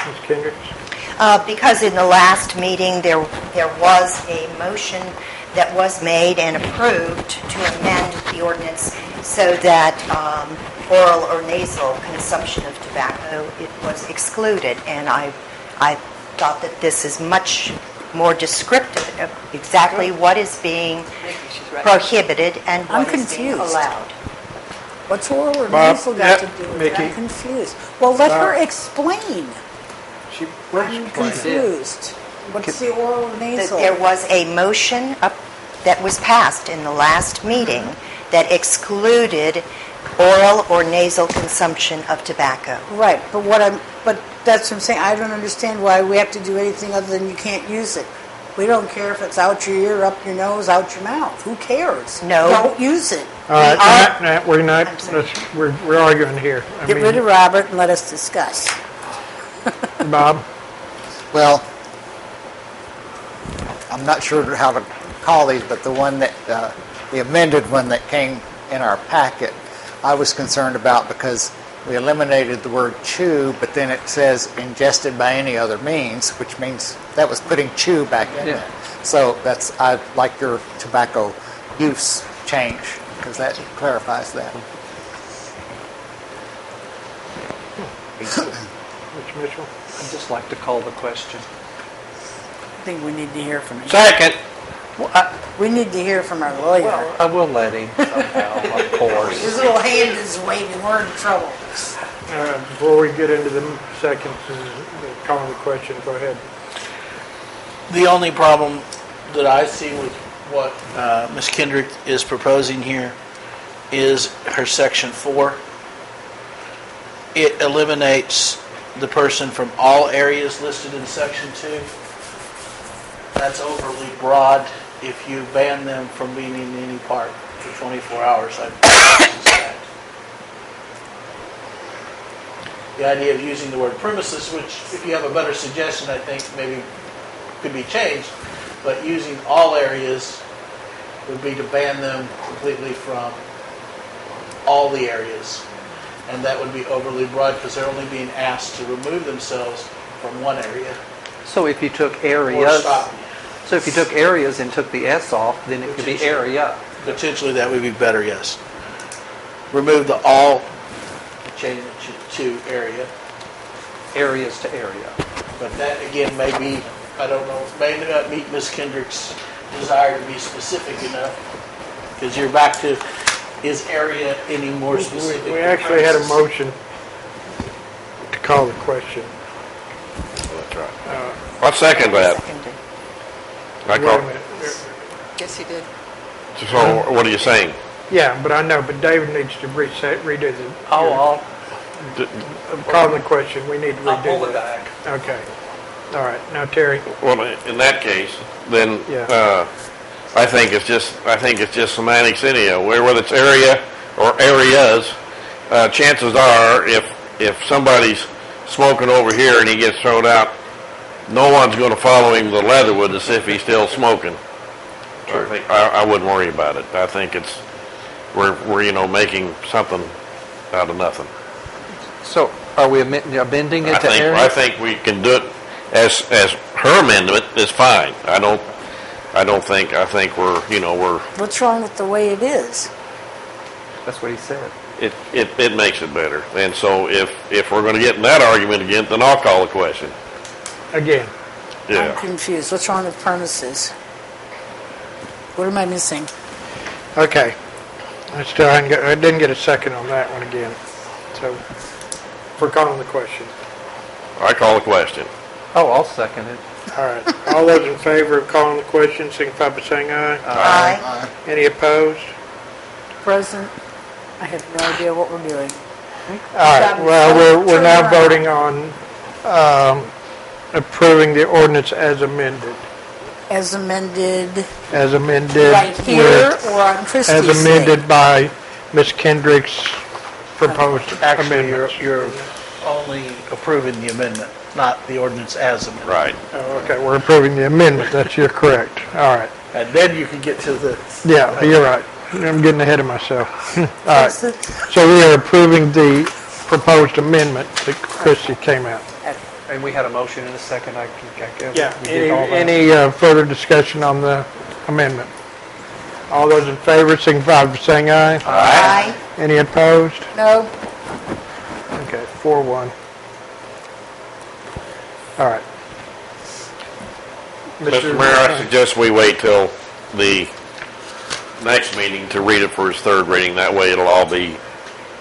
Ms. Kendricks? Because in the last meeting, there was a motion that was made and approved to amend the ordinance so that oral or nasal consumption of tobacco was excluded. And I thought that this is much more descriptive of exactly what is being prohibited and what is being allowed. What's oral or nasal got to do with it? I'm confused. Well, let her explain. I'm confused. What's the oral or nasal? There was a motion that was passed in the last meeting that excluded oral or nasal consumption of tobacco. Right, but that's what I'm saying. I don't understand why we have to do anything other than you can't use it. We don't care if it's out your ear, up your nose, out your mouth. Who cares? No. Don't use it. All right, we're arguing here. Get rid of Robert and let us discuss. Bob? Well, I'm not sure how to call these, but the one that, the amended one that came in our packet, I was concerned about because we eliminated the word chew, but then it says ingested by any other means, which means that was putting chew back in there. So I like your tobacco use change because that clarifies that. Mr. Mitchell? I'd just like to call the question. I think we need to hear from him. Second. Well, we need to hear from our lawyer. Well, I will let him somehow, of course. His little hand is waving. We're in trouble. Before we get into the seconds and calling the question, go ahead. The only problem that I see with what Ms. Kendrick is proposing here is her Section 4. It eliminates the person from all areas listed in Section 2. That's overly broad if you ban them from being in any part for 24 hours. The idea of using the word premises, which if you have a better suggestion, I think maybe could be changed, but using all areas would be to ban them completely from all the areas. And that would be overly broad because they're only being asked to remove themselves from one area. So if you took areas, and took the S off, then it could be area. Potentially that would be better, yes. Remove the all, change it to area. Areas to area. But that again may be, I don't know, may not meet Ms. Kendrick's desire to be specific enough, because you're back to, is area any more specific? We actually had a motion to call the question. That's right. I second that. I Wait a call, minute. Yes, he did. so what are you saying? Yeah, but I know, but David needs to redo the. I'll Calling the question, we need to pull redo it that. back. Okay. All right, now Terry. Well, in that case, then, Yeah. I think it's just semantics anyhow. Whether it's area or areas, chances are, if somebody's smoking over here and he gets thrown out, no one's going to follow him to Leatherwood to see if he's still smoking. So I wouldn't worry about it. I think we're making something out of nothing. So are we amending it to area? I think we can do it as her amendment is fine. I think we're. What's wrong with the way it is? That's what he said. It makes it better. And so if we're going to get in that argument again, then I'll call the question. Again. I'm Yeah. confused. What's wrong with premises? What am I missing? Okay. I didn't get a second on that one again. So, we're calling the question. I call the question. Oh, I'll second it. All right. All those in favor of calling the question, signify by saying aye. Aye. Any opposed? Present. I have no idea what we're doing. All right. Well, we're now voting on approving the ordinance as amended. As amended As amended. right here with- or on Christie's As thing? amended by Ms. Kendrick's proposed Actually, amendment. you're only approving the amendment, not the ordinance as amended. Right. Oh, okay, we're approving the amendment. You're correct. All right. And then you can get to the. Yeah, you're right. I'm getting ahead of myself. All right. So So we are approving the proposed amendment that Christie came out. And we had a motion in a second. I guess Yeah. we did all that. Any further discussion on the amendment? All those in favor, signify by saying aye. Aye. Any opposed? No. Okay, 4-1. All right. Mr. Mayor, I suggest we wait till the next meeting to read it for its third reading. That way it'll all be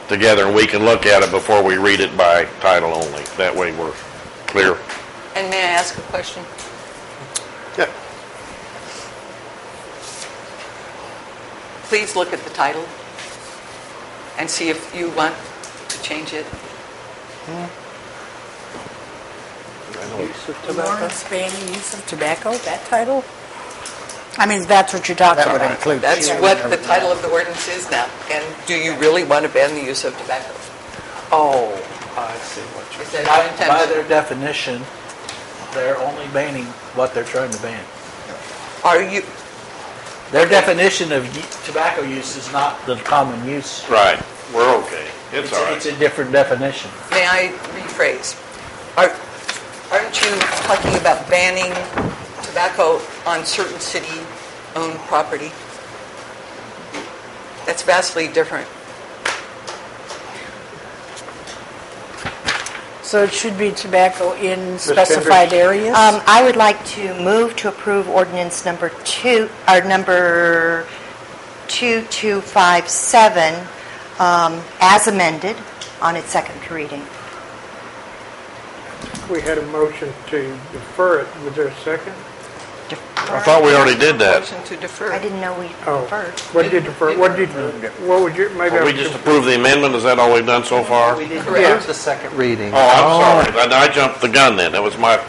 together and we can look at it before we read it by title only. That way we're clear. And may I ask a question? Yeah. Please look at the title and see if you want to change it. Ordinance banning use of tobacco, that title? I mean, that's what you're talking That would about. include. That's what the title of the ordinance is now. And do you really want to ban the use of tobacco? Oh, I see what you're Is saying. that our By intention? their definition, they're only banning what they're trying to ban. Are you, Their definition of tobacco use is not the common use. Right. We're okay. It's all right. It's a different definition. may I rephrase? Aren't you talking about banning tobacco on certain city-owned property? That's vastly different. So it should be tobacco in specified areas? I would like to move to approve ordinance number 2257 as amended on its second reading. We had a motion to defer it. Was there a second? I thought we already did that. Motion to defer. I didn't know we Oh, deferred. what did you defer? What would you, maybe I We was just approved the amendment. Is that all we've done so far? We did Correct. the second reading. Oh, I'm sorry. I jumped the gun then. That was my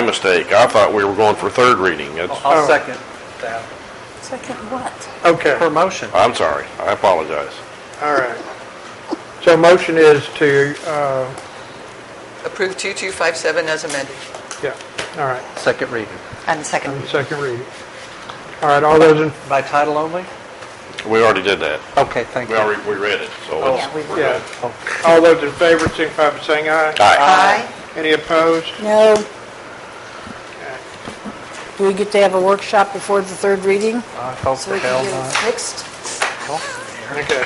mistake. I thought we were going for third reading. I'll second that. Second what? Okay, Per motion. I'm sorry. I apologize. all right. So motion is to, Approve 2257 as amended. yeah, all right, Second reading. On the second on the reading. second reading. All right, all those in, By title only? We already did that. Okay, thank We you. already read it, so Yeah, we- we're yeah, good. all those in favor, signify by saying aye. Aye. Any opposed? No. Do we get to have a workshop before the third reading? I hope So the we hell can get it not. fixed? Okay.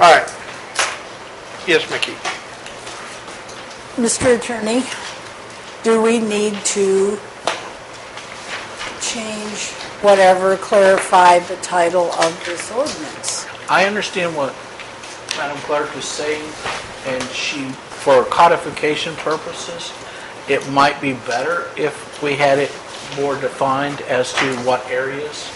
All right. Yes, Mickey. Mr. Attorney, do we need to change whatever, clarify the title of this ordinance? I understand what Madam Clerk is saying, and for codification purposes, it might be better if we had it more defined as to what areas.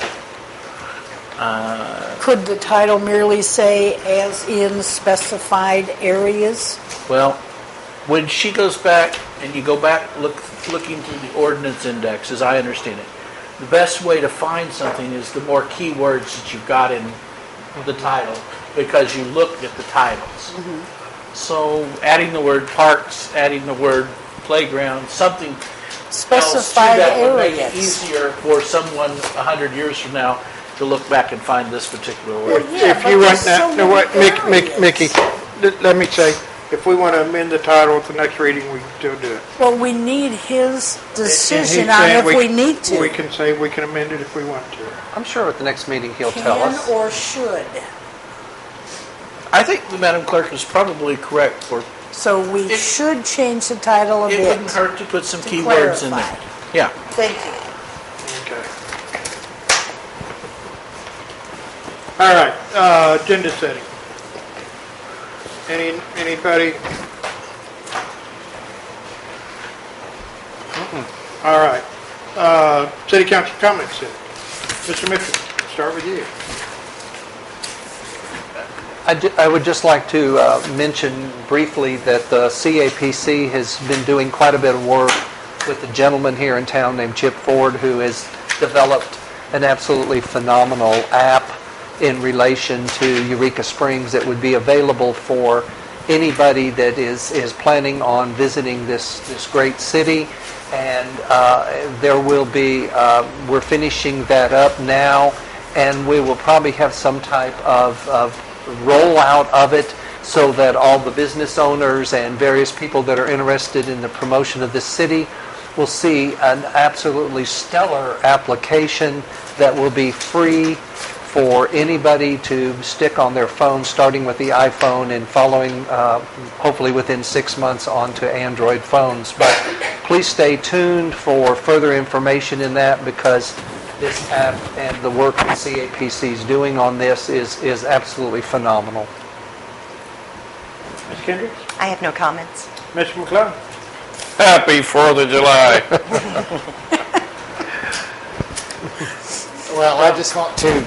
Could the title merely say, as in specified areas? Well, when she goes back, and you go back looking through the ordinance index, as I understand it, the best way to find something is the more keywords that you've got in the title, because you looked at the titles. Mm-hmm. So adding the word parks, adding the word playground, something Specified else to that would make it areas. easier for someone 100 years from now to look back and find this particular word. If you want, now, what, Mickey, let me say, if we want to amend the title at the next reading, we can still do it. Well, we need his And decision he's on saying if we need to. We can say we can amend it if we want to. I'm sure at the next meeting he'll tell us. Can or should. I think the Madam Clerk is probably correct. So we should change the title a It bit. wouldn't hurt to put some to keywords in clarify. there. Yeah. Thank you. Okay. All right, agenda setting. Anybody? All right. City Council comments then. Mr. Mitchell, start with you. I would just like to mention briefly that the CAPC has been doing quite a bit of work with a gentleman here in town named Chip Ford, who has developed an absolutely phenomenal app in relation to Eureka Springs that would be available for anybody that is planning on visiting this great city. And there will be, we're finishing that up now, and we will probably have some type of rollout of it so that all the business owners and various people that are interested in the promotion of this city will see an absolutely stellar application that will be free for anybody to stick on their phone, starting with the iPhone and following, hopefully within 6 months, onto Android phones. But please stay tuned for further information in that, because this app and the work that CAPC is doing on this is absolutely phenomenal. Ms. Kendricks? I have no comments. Mr. McClellan? Happy 4th of July. Well, I just want to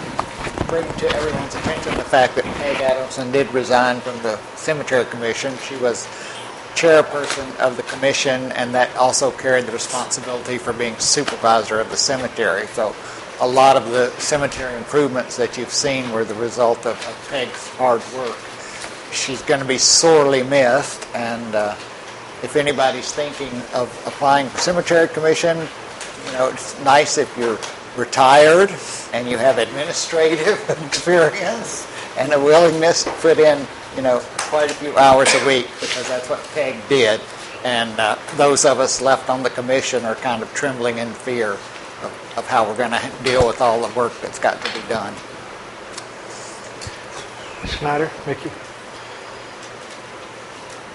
bring to everyone's attention the fact that Peg Adamson did resign from the Cemetery Commission. She was chairperson of the commission, and that also carried the responsibility for being supervisor of the cemetery. So a lot of the cemetery improvements that you've seen were the result of Peg's hard work. She's going to be sorely missed, and if anybody's thinking of applying for cemetery commission, it's nice if you're retired and you have administrative experience and a willingness to put in, quite a few hours a week, because that's what Peg did. And those of us left on the commission are kind of trembling in fear of how we're going to deal with all the work that's got to be done. Schneider, Mickey?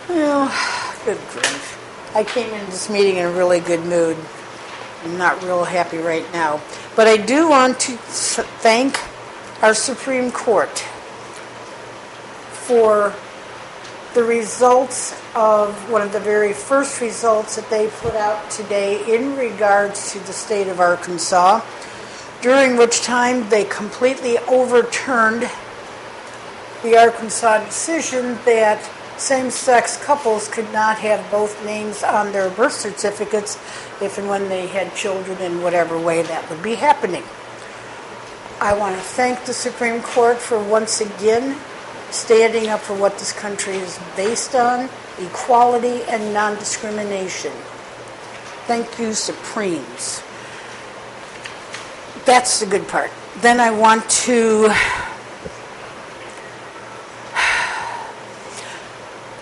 Well, good grief. I came into this meeting in a really good mood. I'm not real happy right now. But I do want to thank our Supreme Court for the results of one of the very first results that they put out today in regards to the state of Arkansas, during which time they completely overturned the Arkansas decision that same-sex couples could not have both names on their birth certificates if and when they had children, in whatever way that would be happening. I want to thank the Supreme Court for once again standing up for what this country is based on, equality and non-discrimination. Thank you, Supremes. That's the good part. Then I want to...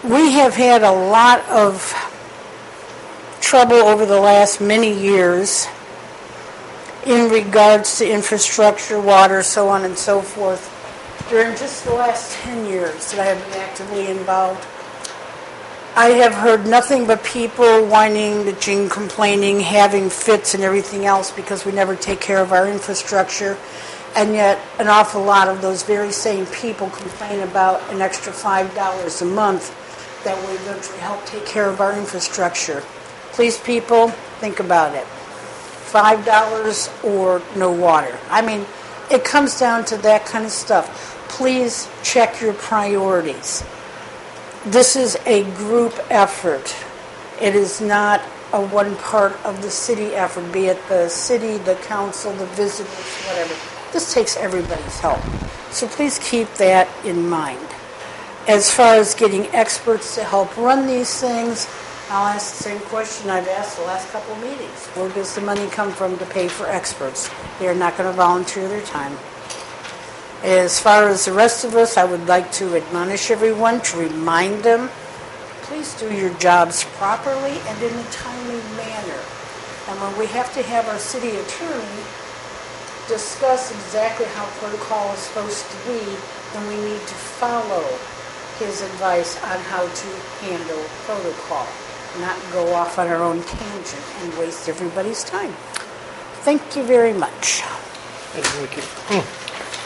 We have had a lot of trouble over the last many years in regards to infrastructure, water, so on and so forth, during just the last 10 years that I have been actively involved. I have heard nothing but people whining, bitching, complaining, having fits and everything else because we never take care of our infrastructure. And yet an awful lot of those very same people complain about an extra $5 a month that will eventually help take care of our infrastructure. Please, people, think about it. $5 or no water. I mean, it comes down to that kind of stuff. Please check your priorities. This is a group effort. It is not a one part of the city effort, be it the city, the council, the visitors, whatever. This takes everybody's help. So please keep that in mind. As far as getting experts to help run these things, I'll ask the same question I've asked the last couple of meetings. Where does the money come from to pay for experts? They're not going to volunteer their time. As far as the rest of us, I would like to admonish everyone to remind them, please do your jobs properly and in a timely manner. And when we have to have our city attorney discuss exactly how protocol is supposed to be, then we need to follow his advice on how to handle protocol, not go off on our own tangent and waste everybody's time. Thank you very much. Thank you.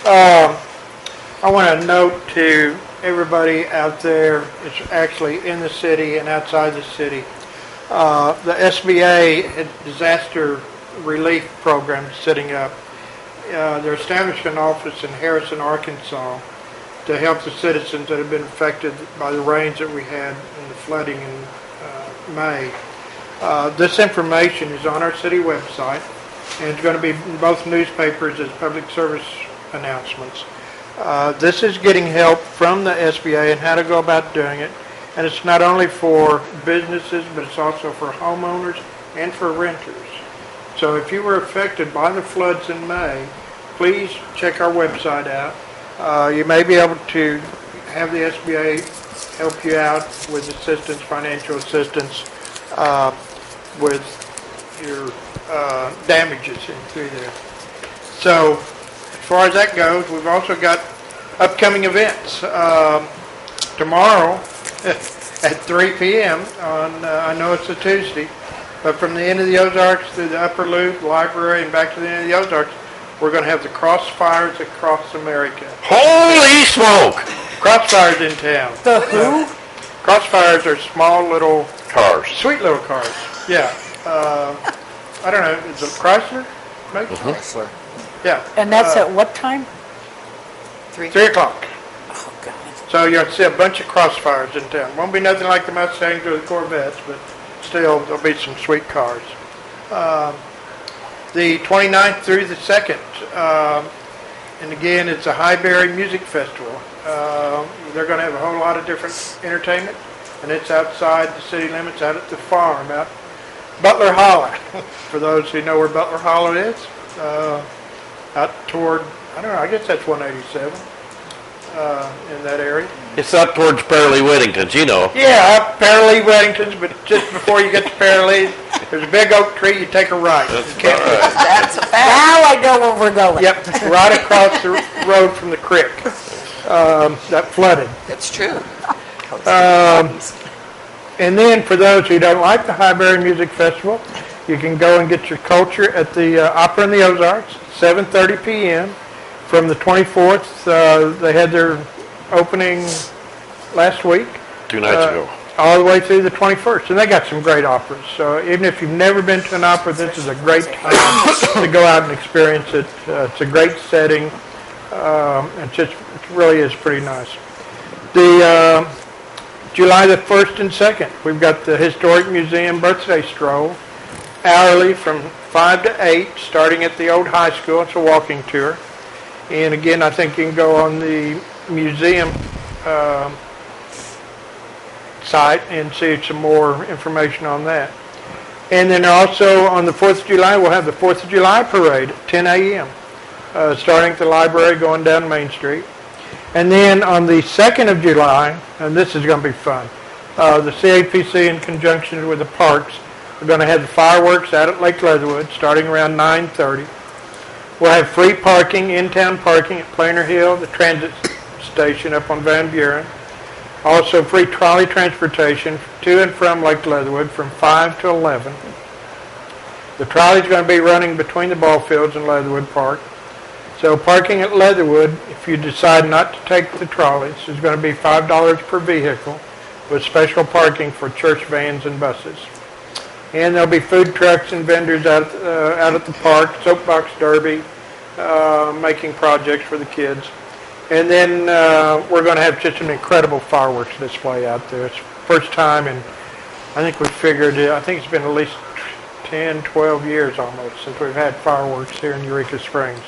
I want to note to everybody out there, it's actually in the city and outside the city, the SBA disaster relief program is setting up. They're establishing an office in Harrison, Arkansas, to help the citizens that have been affected by the rains that we had and the flooding in May. This information is on our city website, and it's going to be in both newspapers as public service announcements. This is getting help from the SBA and how to go about doing it. And it's not only for businesses, but it's also for homeowners and for renters. So if you were affected by the floods in May, please check our website out. You may be able to have the SBA help you out with assistance, financial assistance, with your damages through there. So as far as that goes, we've also got upcoming events. Tomorrow at 3 p.m. on, I know it's a Tuesday, but from the end of the Ozarks through the Upper Loop, the library, and back to the end of the Ozarks, we're going to have the Crossfires Across America. Holy smoke! Crossfires in town. The who? Crossfires are small little Cars. sweet little cars. Yeah. I don't know. Is it Chrysler? Maybe? Chrysler. Yeah. And that's at what time? 3 o'clock. Oh, God. So you'll see a bunch of Crossfires in town. Won't be nothing like the Mustangs or the Corvettes, but still there'll be some sweet cars. The 29th through the 2nd, and again, it's a Highbury Music Festival. They're going to have a whole lot of different entertainment, and it's outside the city limits, out at the farm, out Butler Hollow. For those who know where Butler Hollow is, out toward, I don't know, I guess that's 187 in that area. It's up towards Fairleigh Whittington's, you know. Yeah, up Fairleigh Whittington's, but just before you get to Fairleigh, there's a big oak tree, you take a right. That's a fact. Now I know where we're going. Yep, right across the road from the creek that flooded. That's true. And then for those who don't like the Highbury Music Festival, you can go and get your culture at the Opera in the Ozarks, 7:30 p.m. From the 24th, they had their opening last week. 2 nights ago. All the way through the 21st. And they got some great operas. So even if you've never been to an opera, this is a great time to go out and experience it. It's a great setting. It really is pretty nice. The July the 1st and 2nd, we've got the Historic Museum Birthday Stroll, hourly from 5 to 8, starting at the old high school. It's a walking tour. And again, I think you can go on the museum site and see some more information on that. And then also on the 4th of July, we'll have the 4th of July parade at 10 a.m., starting at the library, going down Main Street. And then on the 2nd of July, and this is going to be fun, the CAPC in conjunction with the parks, we're going to have the fireworks out at Lake Leatherwood starting around 9:30. We'll have free parking, in-town parking at Plainer Hill, the transit station up on Van Buren. Also, free trolley transportation to and from Lake Leatherwood from 5 to 11. The trolley's going to be running between the ball fields and Leatherwood Park. So parking at Leatherwood, if you decide not to take the trolleys, is going to be $5 per vehicle with special parking for church vans and buses. And there'll be food trucks and vendors out at the park, soapbox derby, making projects for the kids. And then we're going to have just an incredible fireworks display out there. It's the first time, and I think we figured, I think it's been at least 10, 12 years almost since we've had fireworks here in Eureka Springs.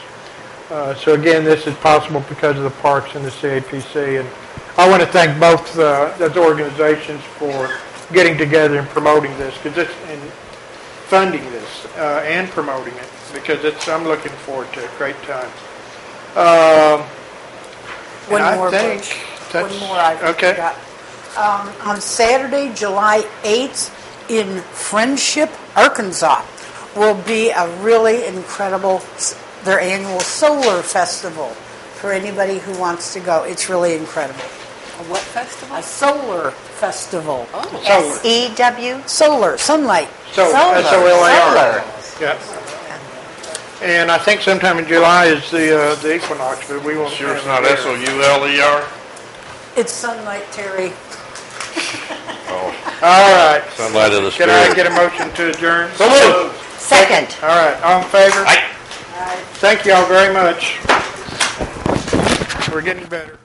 So again, this is possible because of the parks and the CAPC. And I want to thank both those organizations for getting together and promoting this, and funding this and promoting it, because I'm looking forward to a great time. One more I forgot. On Saturday, July 8th, in Friendship, Arkansas, will be a really incredible, their annual solar festival for anybody who wants to go. It's really incredible. A what festival? A solar festival. Oh. S-E-W? Solar, sunlight. S-O-L-A-R. Yeah. And I think sometime in July is the equinox, but we won't. Sure it's not S-O-U-L-E-R? It's sunlight, Terry. Oh. All right. Sunlight of the Can spirit. I get a motion to adjourn? So moved. Second. All right. All in favor? Aye. Thank you all very much. We're getting better.